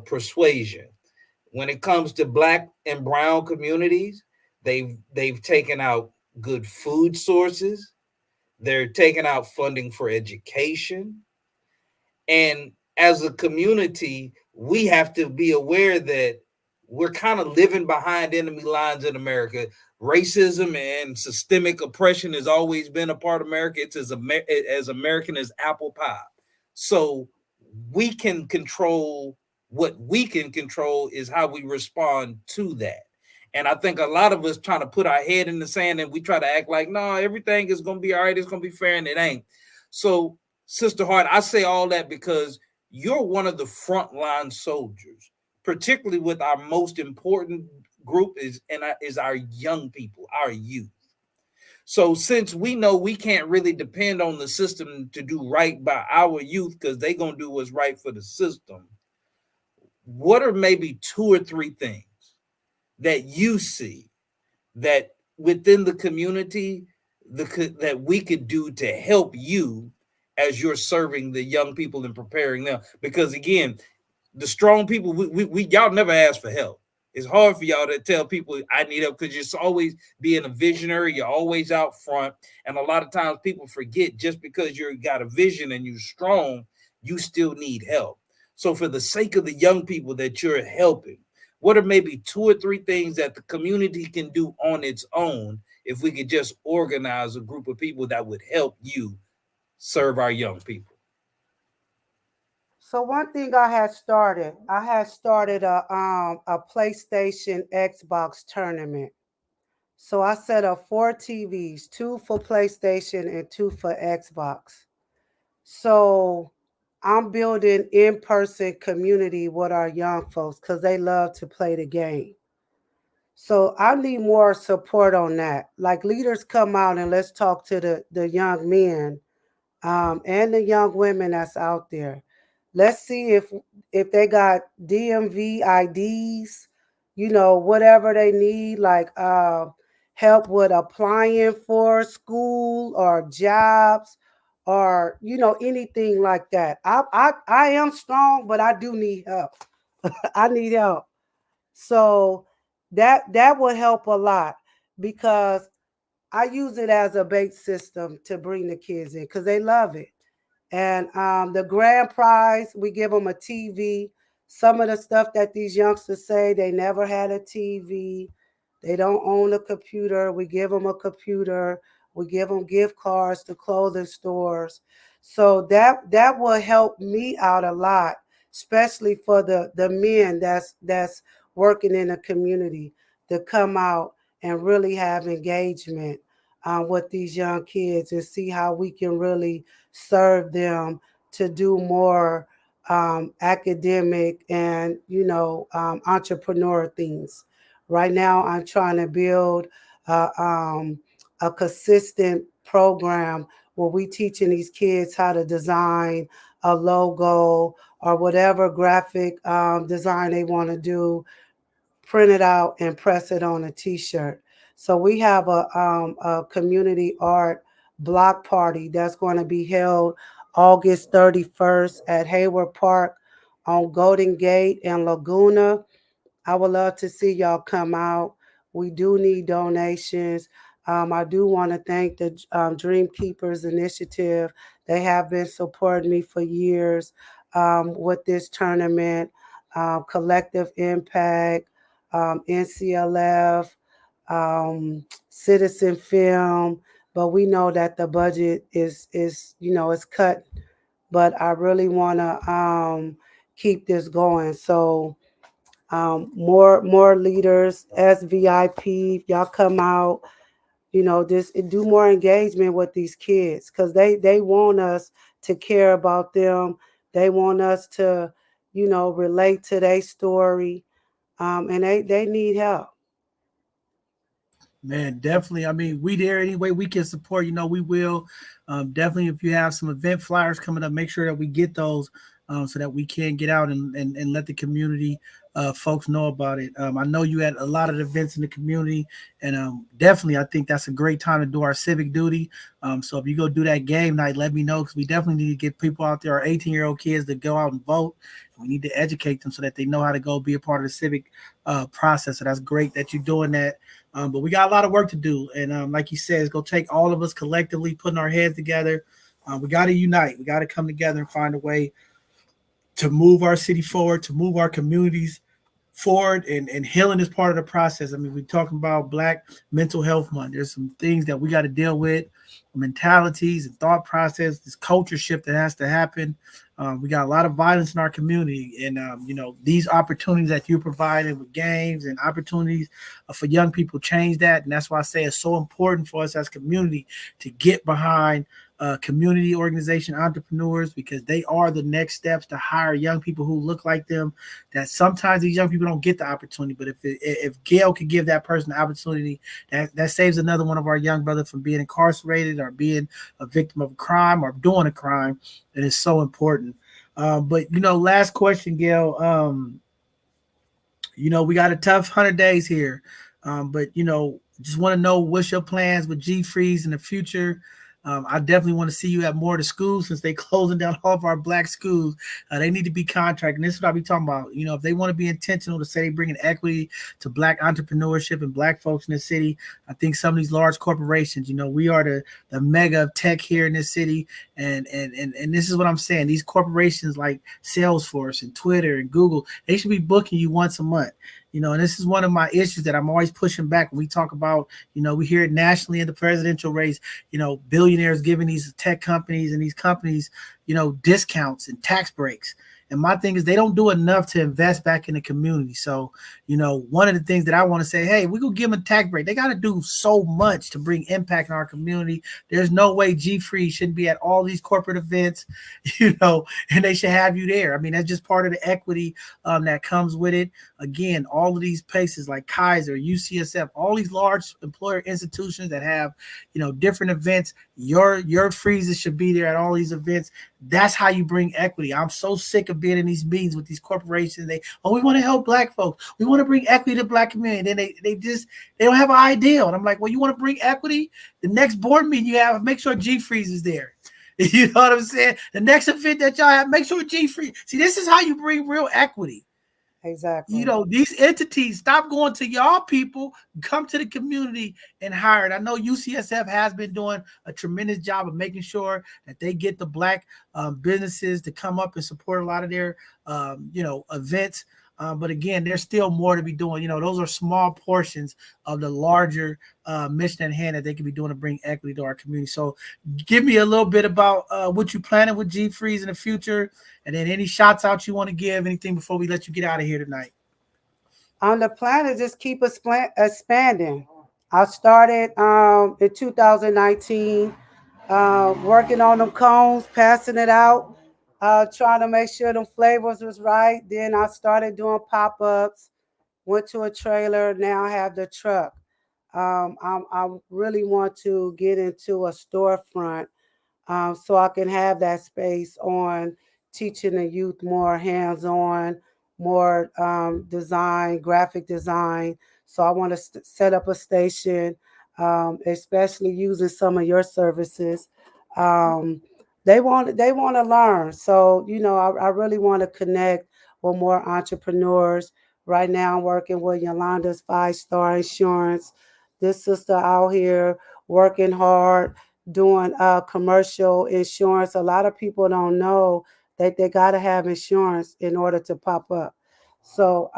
persuasion. When it comes to Black and brown communities, they've taken out good food sources. They're taking out funding for education. And as a community, we have to be aware that we're kind of living behind enemy lines in America. Racism and systemic oppression has always been a part of America. It's as American as apple pie. So we can control what we can control is how we respond to that. And I think a lot of us trying to put our head in the sand and we try to act like, no, everything is going to be all right. It's going to be fair, and it ain't. So, Sister Hart, I say all that because you're one of the frontline soldiers, particularly with our most important group is our young people, our youth. So since we know we can't really depend on the system to do right by our youth because they're going to do what's right for the system, what are maybe 2 or 3 things that you see that within the community that we could do to help you as you're serving the young people and preparing them. Because again, the strong people, we y'all never ask for help. It's hard for y'all to tell people I need help because you're always being a visionary. You're always out front. And a lot of times people forget just because you got a vision and you're strong, you still need help. So for the sake of the young people that you're helping, what are maybe 2 or 3 things that the community can do on its own if we could just organize a group of people that would help you serve our young people? So one thing I had started a PlayStation Xbox tournament. So I set up 4 TVs, 2 for PlayStation and 2 for Xbox. So I'm building in-person community with our young folks because they love to play the game. So I need more support on that. Like leaders come out and let's talk to the young men and the young women that's out there. Let's see if they got DMV IDs, whatever they need, like help with applying for school or jobs or anything like that. I am strong, but I do need help. I need help. So that will help a lot because I use it as a bait system to bring the kids in because they love it. And the grand prize, we give them a TV. Some of the stuff that these youngsters say, they never had a TV. They don't own a computer. We give them a computer. We give them gift cards to clothing stores. So that will help me out a lot, especially for the men that's working in the community to come out and really have engagement with these young kids and see how we can really serve them to do more academic and entrepreneur things. Right now, I'm trying to build a consistent program where we teaching these kids how to design a logo or whatever graphic design they want to do, print it out and press it on a t-shirt. So we have a community art block party that's going to be held August 31st at Hayward Park on Golden Gate and Laguna. I would love to see y'all come out. We do need donations. I do want to thank the Dream Keepers Initiative. They have been supporting me for years with this tournament, Collective Impact, NCLF, Citizen Film. But we know that the budget is cut. But I really want to keep this going. So more leaders, SVIP, y'all come out, just do more engagement with these kids because they want us to care about them. They want us to, relate to their story, and they need help. Man, definitely. I mean, we there any way we can support, we will. Definitely, if you have some event flyers coming up, make sure that we get those so that we can get out and let the community folks know about it. I know you had a lot of events in the community, and definitely, I think that's a great time to do our civic duty. So if you go do that game night, let me know because we definitely need to get people out there, our 18-year-old kids, to go out and vote. We need to educate them so that they know how to go be a part of the civic process. So that's great that you're doing that. But we got a lot of work to do. And like you said, it's going to take all of us collectively putting our heads together. We got to unite. We got to come together and find a way to move our city forward, to move our communities forward, and healing is part of the process. I mean, we're talking about Black Mental Health Month. There's some things that we got to deal with, mentalities and thought process, this culture shift that has to happen. We got a lot of violence in our community, and these opportunities that you're providing with games and opportunities for young people change that. And that's why I say it's so important for us as a community to get behind community organization entrepreneurs, because they are the next steps to hire young people who look like them. That sometimes these young people don't get the opportunity, but if Gail could give that person the opportunity, that saves another one of our young brothers from being incarcerated or being a victim of a crime or doing a crime. That is so important. But last question, Gail. We got a tough 100 days here, but just want to know what's your plans with G Freeze in the future. I definitely want to see you at more of the schools since they closing down all of our black schools. They need to be contracted. And this is what I be talking about. You know, if they want to be intentional to say they bringing equity to black entrepreneurship and black folks in the city, I think some of these large corporations, you know, we are the mega of tech here in this city. And this is what I'm saying. These corporations like Salesforce and Twitter and Google, they should be booking you once a month. You know, and this is one of my issues that I'm always pushing back when we talk about, you know, we hear it nationally in the presidential race, you know, billionaires giving these tech companies and these companies, you know, discounts and tax breaks. And my thing is they don't do enough to invest back in the community. So, you know, one of the things that I want to say, hey, we go give them a tax break. They got to do so much to bring impact in our community. There's no way G-Free shouldn't be at all these corporate events, you know, and they should have you there. I mean, that's just part of the equity that comes with it. Again, all of these places like Kaiser, UCSF, all these large employer institutions that have, you know, different events, your freezers should be there at all these events. That's how you bring equity. I'm so sick of being in these meetings with these corporations. We want to help black folks. We want to bring equity to black community. And then they don't have an ideal. And I'm like, well, you want to bring equity? The next board meeting you have, make sure G-Freeze is there. You know what I'm saying? The next event that y'all have, make sure G-Freeze. See, this is how you bring real equity. Exactly. You know, these entities stop going to y'all people, come to the community and hire it. I know UCSF has been doing a tremendous job of making sure that they get the black businesses to come up and support a lot of their, you know, events. But again, there's still more to be doing. You know, those are small portions of the larger mission at hand that they can be doing to bring equity to our community. So give me a little bit about what you're planning with G-Freeze in the future, and then any shots out you want to give, anything before we let you get out of here tonight. On the plan is just keep expanding. I started in 2019 working on them cones, passing it out, trying to make sure them flavors was right. Then I started doing pop-ups, went to a trailer, now I have the truck. I really want to get into a storefront so I can have that space on teaching the youth more hands-on, more design, graphic design. So I want to set up a station, especially using some of your services. They want to learn. So, you know, I really want to connect with more entrepreneurs. Right now I'm working with Yolanda's 5-Star Insurance. This sister out here working hard, doing commercial insurance. A lot of people don't know that they got to have insurance in order to pop up. So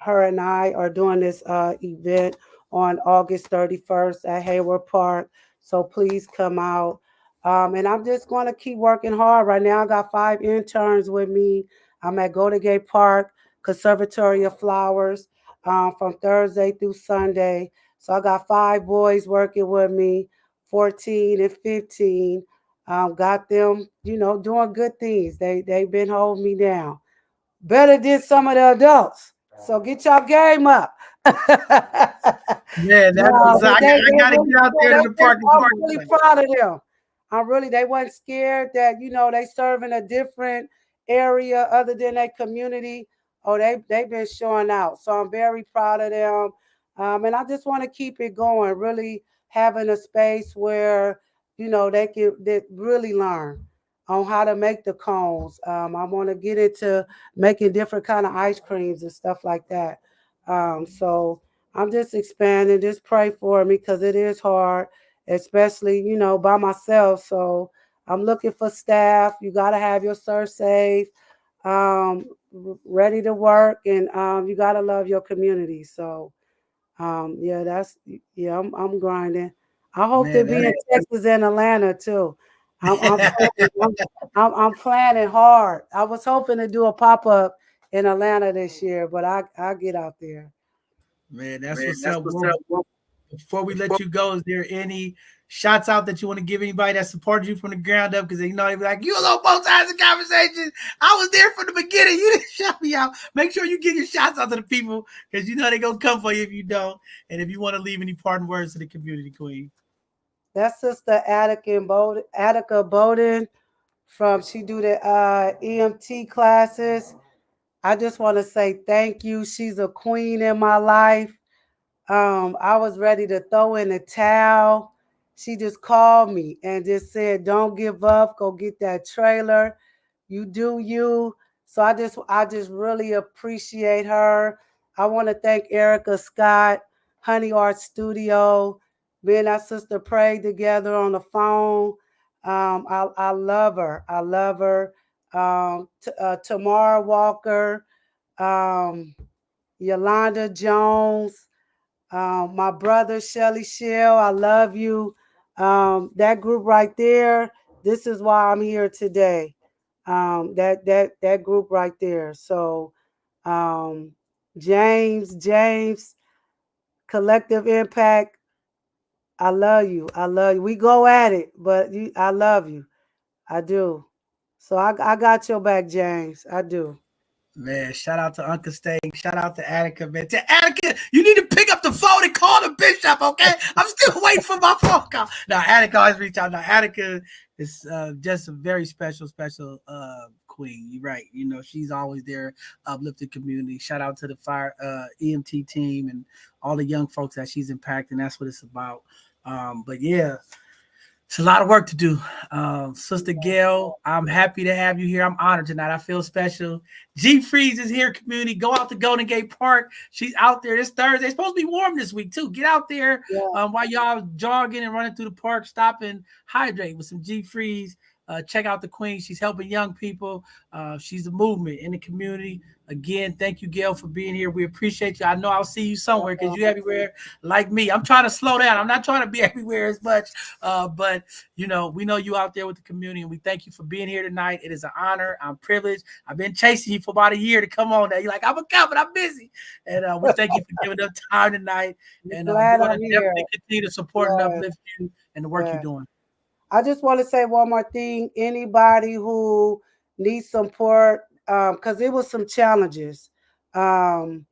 her and I are doing this event on August 31st at Hayward Park. So please come out. And I'm just going to keep working hard. Right now I got 5 interns with me. I'm at Golden Gate Park, Conservatory of Flowers, from Thursday through Sunday. So I got 5 boys working with me, 14 and 15. Got them, you know, doing good things. They've been holding me down. Better than some of the adults. So get your game up. Yeah, that's No, but I gotta get out there to the park. I'm really proud of them. They wasn't scared that, you know, they serve in a different area other than their community. Oh, they've been showing out. So I'm very proud of them. And I just want to keep it going, really having a space where, you know, they really learn on how to make the cones. I want to get into making different kind of ice creams and stuff like that. So I'm just expanding. Just pray for me because it is hard, especially, you know, by myself. So I'm looking for staff. You got to have your ServSafe ready to work, and you got to love your community. So I'm grinding. I hope to be in Texas and Atlanta too. I'm planning hard. I was hoping to do a pop-up in Atlanta this year, but I'll get out there. Man, that's what's up. Before we let you go, is there any shots out that you want to give anybody that supported you from the ground up? Because they know they be like, you was on both sides of the conversation. I was there from the beginning. You didn't shout me out. Make sure you give your shots out to the people because you know they're going to come for you if you don't. And if you want to leave any parting words to the community, Queen. That's Sister Attica Bowden she do the EMT classes. I just want to say thank you. She's a queen in my life. I was ready to throw in the towel She just called me and just said, "Don't give up. Go get that trailer. You do you." So I just really appreciate her. I want to thank Erica Scott, Honey Art Studio. Me and our sister prayed together on the phone. I love her. I love her. Tamara Walker, um, Yolanda Jones, my brother Shelly Shell. I love you. That group right there. This is why I'm here today. That group right there. So, James, Collective Impact. I love you. I love you. We go at it, but I love you. I do. So I got your back, James. I do. Man, shout out to Uncle Stay. Shout out to Attica, man. To Attica, you need to pick up the phone and call the bishop, okay? I'm still waiting for my phone call. Now, Attica always reach out. Now, Attica is just a very special queen. You're right. You know, she's always there, uplifting community. Shout out to the fire EMT team and all the young folks that she's impacting. That's what it's about. But yeah, it's a lot of work to do. Sister Gail, I'm happy to have you here. I'm honored tonight. I feel special. G Freeze is here, community. Go out to Golden Gate Park. She's out there this Thursday. It's supposed to be warm this week, too. Get out there while y'all jogging and running through the park. Stop and hydrate with some G Freeze. Check out the queen. She's helping young people. She's a movement in the community. Again, thank you, Gail, for being here. We appreciate you. I know I'll see you somewhere because you're everywhere like me. I'm trying to slow down. I'm not trying to be everywhere as much. But, you know, we know you out there with the community, and we thank you for being here tonight. It is an honor. I'm privileged. I've been chasing you for about a year to come on there. You're like, I'm a coming. I'm busy. And we thank you for giving up time tonight. And we're going to definitely continue to support and uplift you and the work you're doing. I just want to say one more thing. Anybody who needs support, because it was some challenges, you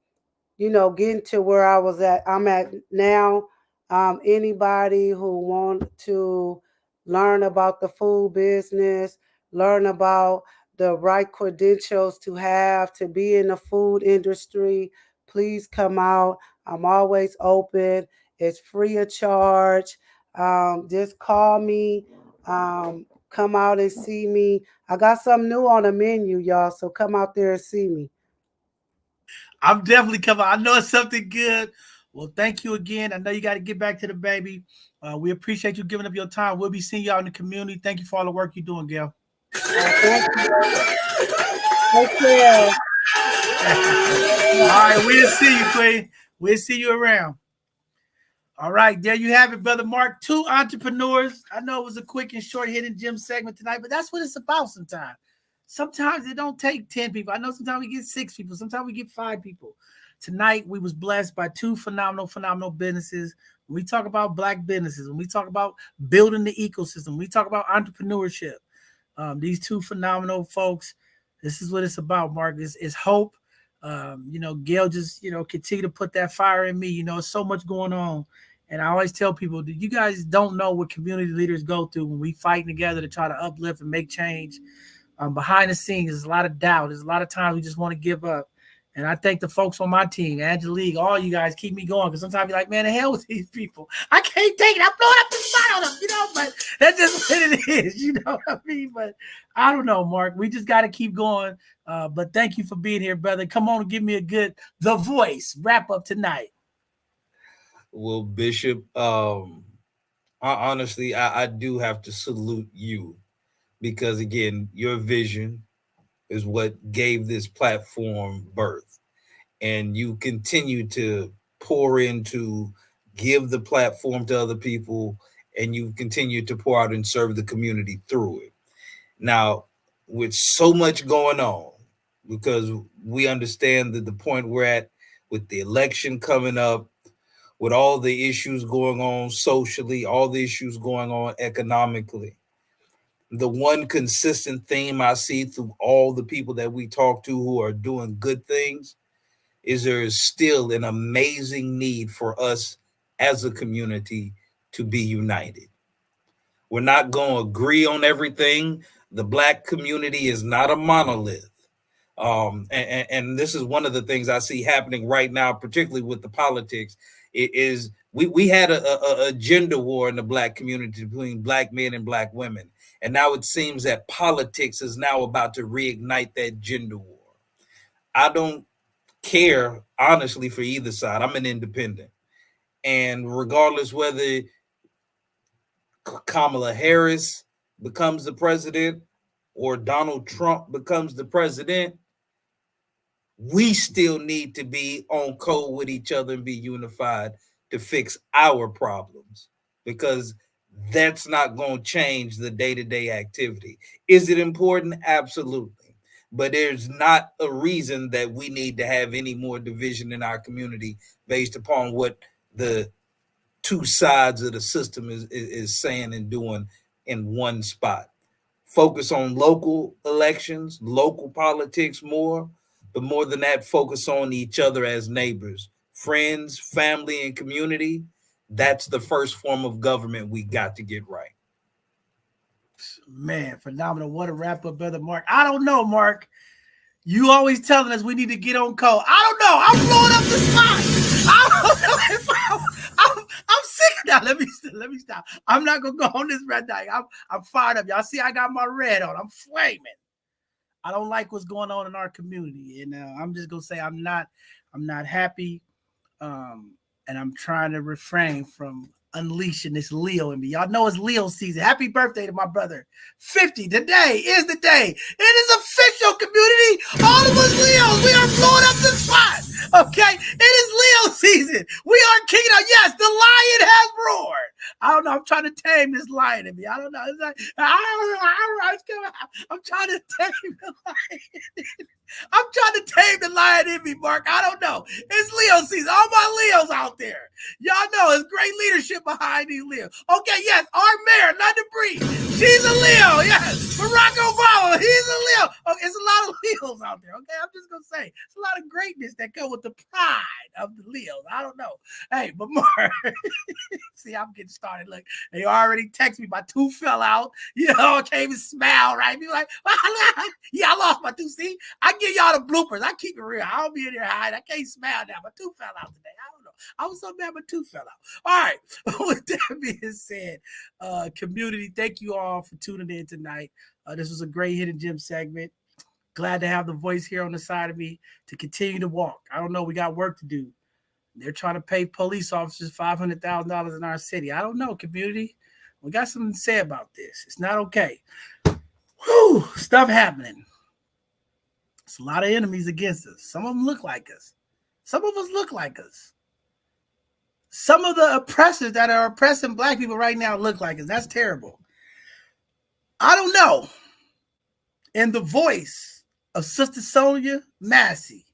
know, getting to where I'm at now. Anybody who want to learn about the food business, learn about the right credentials to have to be in the food industry, please come out. I'm always open. It's free of charge. Just call me. Come out and see me. I got something new on the menu, y'all. So come out there and see me. I'm definitely coming. I know it's something good. Well, thank you again. I know you got to get back to the baby. We appreciate you giving up your time. We'll be seeing y'all in the community. Thank you for all the work you're doing, Gail. Thank you. Take care. All right, we'll see you, Queen. We'll see you around. All right, there you have it, Brother Mark. 2 entrepreneurs. I know it was a quick and short hidden gem segment tonight, but that's what it's about sometimes. Sometimes it don't take 10 people. I know sometimes we get 6 people. Sometimes we get 5 people. Tonight, we was blessed by 2 phenomenal businesses. When we talk about Black businesses, when we talk about building the ecosystem, when we talk about entrepreneurship, these 2 phenomenal folks, this is what it's about, Mark. It's hope. You know, Gail just, you know, continue to put that fire in me. You know, it's so much going on. And I always tell people that you guys don't know what community leaders go through when we fight together to try to uplift and make change. Behind the scenes, there's a lot of doubt. There's a lot of times we just want to give up. And I thank the folks on my team, Angelique, all you guys keep me going. Because sometimes you're like, man, the hell with these people. I can't take it. I'm blowing up the spot on them, you know, but that's just what it is, you know what I mean? But I don't know, Mark. We just got to keep going. But thank you for being here, brother. Come on and give me a good The Voice wrap up tonight. Well, Bishop, honestly, I do have to salute you because, again, your vision is what gave this platform birth. And you continue to pour into, give the platform to other people, and you continue to pour out and serve the community through it. Now, with so much going on, because we understand that the point we're at with the election coming up, with all the issues going on socially, all the issues going on economically, the one consistent theme I see through all the people that we talk to who are doing good things is there is still an amazing need for us as a community to be united. We're not going to agree on everything. The Black community is not a monolith. And this is one of the things I see happening right now, particularly with the politics, it is We had a gender war in the Black community between Black men and Black women. And now it seems that politics is now about to reignite that gender war. I don't care, honestly, for either side. I'm an independent. And regardless whether Kamala Harris becomes the president or Donald Trump becomes the president, we still need to be on code with each other and be unified to fix our problems, because that's not going to change the day-to-day activity. Is it important? Absolutely. But there's not a reason that we need to have any more division in our community based upon what the two sides of the system is saying and doing in one spot. Focus on local elections, local politics more, but more than that, focus on each other as neighbors, friends, family, and community. That's the first form of government we got to get right. Man, phenomenal. What a wrap up, Brother Mark. I don't know, Mark. You always telling us we need to get on code. I don't know. I'm blowing up the spot. I don't know if I'm sick of that. Let me stop. I'm not gonna go on this red night. I'm fired up. Y'all see, I got my red on. I'm flaming. I don't like what's going on in our community, and I'm just gonna say I'm not happy, and I'm trying to refrain from unleashing this Leo in me. Y'all know it's Leo season. Happy birthday to my brother. 50. Today is the day. It is official, community. All of us Leos, we are blowing up the spot. Okay? It is Leo season. We are kicking out. Yes, the lion has roared. I don't know. I'm trying to tame this lion in me. I don't know. It's like, I'm trying to tame the lion. I'm trying to tame the lion in me, Mark. I don't know. It's Leo season. All my Leos out there. Y'all know it's great leadership behind these Leos. Okay, yes, our mayor, London Breed. She's a Leo. Yes. Barack Obama, he's a Leo. Okay, it's a lot of Leos out there. Okay, I'm just going to say it's a lot of greatness that come with the pride of the Leos. I don't know. Hey, but Mark, see, I'm getting started. Look, they already text me. My tooth fell out. You know, I can't even smile right. Be like, yeah, I lost my tooth. See, I give y'all the bloopers. I keep it real. I don't be in here hiding. I can't smile now. My tooth fell out today. I don't know. I was so bad my tooth fell out. All right. With that being said, community, thank you all for tuning in tonight. This was a great Hidden Gem segment. Glad to have the voice here on the side of me to continue to walk. I don't know. We got work to do. They're trying to pay police officers $500,000 in our city. I don't know, community. We got something to say about this. It's not okay. Whew, stuff happening. It's a lot of enemies against us. Some of them look like us. Some of us look like us. Some of the oppressors that are oppressing Black people right now look like us. That's terrible. I don't know. In the voice of Sister Sonia Massey,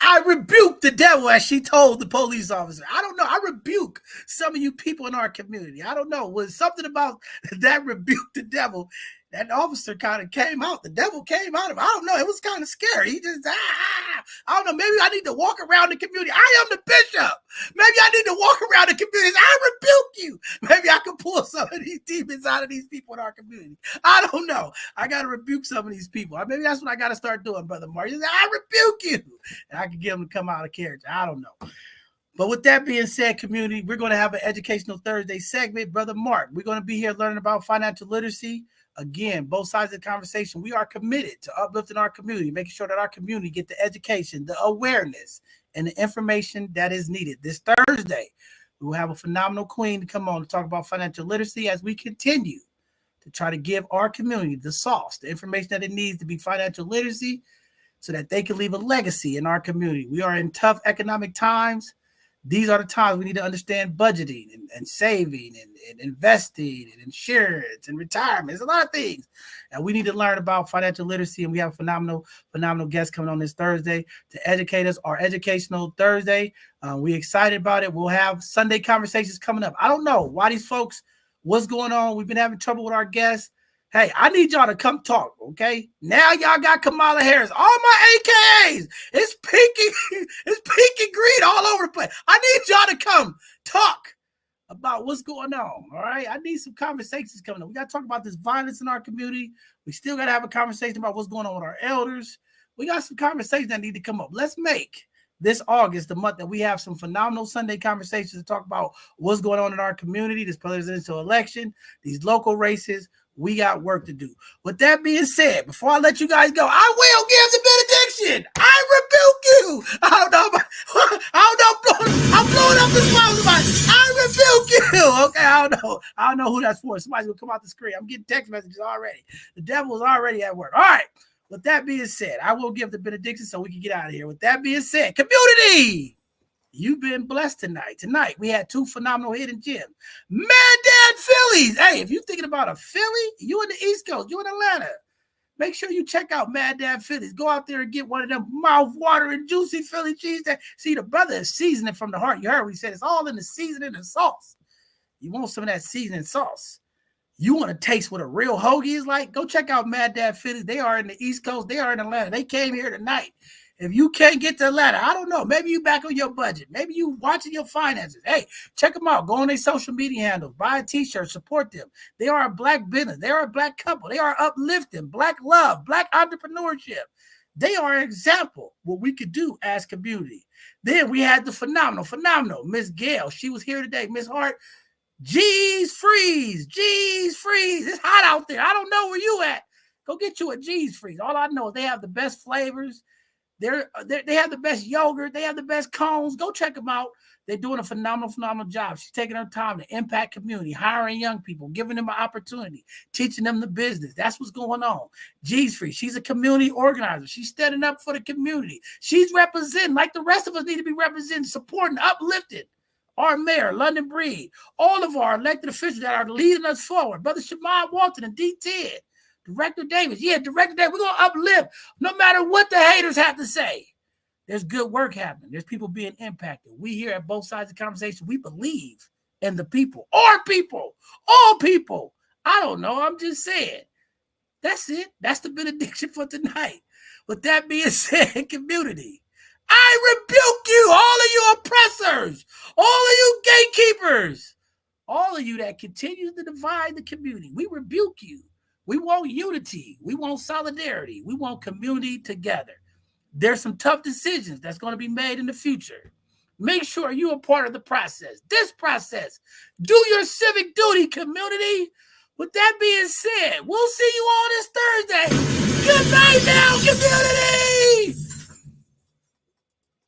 I rebuke the devil, as she told the police officer. I don't know. I rebuke some of you people in our community. I don't know. Was something about that rebuke the devil? That officer kind of came out. The devil came out of him. I don't know. It was kind of scary. He just, I don't know. Maybe I need to walk around the community. I am the bishop. Maybe I need to walk around the community. I rebuke you. Maybe I can pull some of these demons out of these people in our community. I don't know. I got to rebuke some of these people. Maybe that's what I got to start doing, Brother Mark. I rebuke you. And I can get them to come out of character. I don't know. But with that being said, community, we're going to have an Educational Thursday segment. Brother Mark, we're going to be here learning about financial literacy. Again, both sides of the conversation, we are committed to uplifting our community, making sure that our community get the education, the awareness, and the information that is needed. This Thursday, we will have a phenomenal queen to come on to talk about financial literacy as we continue to try to give our community the sauce, the information that it needs to be financial literacy so that they can leave a legacy in our community. We are in tough economic times. These are the times we need to understand budgeting and saving and investing and insurance and retirement. There's a lot of things. And we need to learn about financial literacy. And we have a phenomenal guest coming on this Thursday to educate us. Our Educational Thursday. We're excited about it. We'll have Sunday conversations coming up. I don't know why these folks, what's going on. We've been having trouble with our guests. Hey, I need y'all to come talk, okay? Now y'all got Kamala Harris. All my AKAs. It's pink and green all over the place. I need y'all to come talk about what's going on, all right? I need some conversations coming up. We got to talk about this violence in our community. We still got to have a conversation about what's going on with our elders. We got some conversations that need to come up. Let's make this August, the month that we have some phenomenal Sunday conversations to talk about what's going on in our community, this presidential election, these local races. We got work to do. With that being said, before I let you guys go, I will give the benediction. I rebuke you. I don't know. I'm blowing up this mouth. I rebuke you. Okay, I don't know who that's for. Somebody's gonna come out the screen. I'm getting text messages already. The devil is already at work. All right. With that being said, I will give the benediction so we can get out of here. With that being said, community, you've been blessed tonight. Tonight, we had 2 phenomenal hidden gems. Mad Dad Phillies. Hey, if you're thinking about a Philly, you in the East Coast, you in Atlanta, make sure you check out Mad Dad Phillies. Go out there and get one of them mouth-watering, juicy Philly cheese. See, the brother is seasoning from the heart. You heard what he said. It's all in the seasoning and sauce. You want some of that seasoning sauce. You want to taste what a real hoagie is like? Go check out Mad Dad Phillies. They are in the East Coast. They are in Atlanta. They came here tonight. If you can't get to Atlanta, I don't know. Maybe you back on your budget. Maybe you watching your finances. Hey, check them out. Go on their social media handles. Buy a t-shirt. Support them. They are a Black business. They are a Black couple. They are uplifting. Black love. Black entrepreneurship. They are an example what we could do as community. Then we had the phenomenal Miss Gail. She was here today. Miss Hart. G's Freeze. It's hot out there. I don't know where you at. Go get you a G's Freeze. All I know is they have the best flavors. They have the best yogurt. They have the best cones. Go check them out. They're doing a phenomenal job. She's taking her time to impact community, hiring young people, giving them an opportunity, teaching them the business. That's what's going on. G's Free. She's a community organizer. She's standing up for the community. She's representing like the rest of us need to be representing, supporting, uplifting our mayor, London Breed, all of our elected officials that are leading us forward. Brother Shamar Walton and D10. Director Davis. Yeah, Director Davis. We're going to uplift no matter what the haters have to say. There's good work happening. There's people being impacted. We here at both sides of the conversation, we believe in the people. Our people. All people. I don't know. I'm just saying. That's it. That's the benediction for tonight. With that being said, community, I rebuke you, all of you oppressors, all of you gatekeepers, all of you that continue to divide the community. We rebuke you. We want unity. We want solidarity. We want community together. There's some tough decisions that's going to be made in the future. Make sure you're a part of the process. This process. Do your civic duty, community. With that being said, we'll see you all this Thursday. Good night now, community.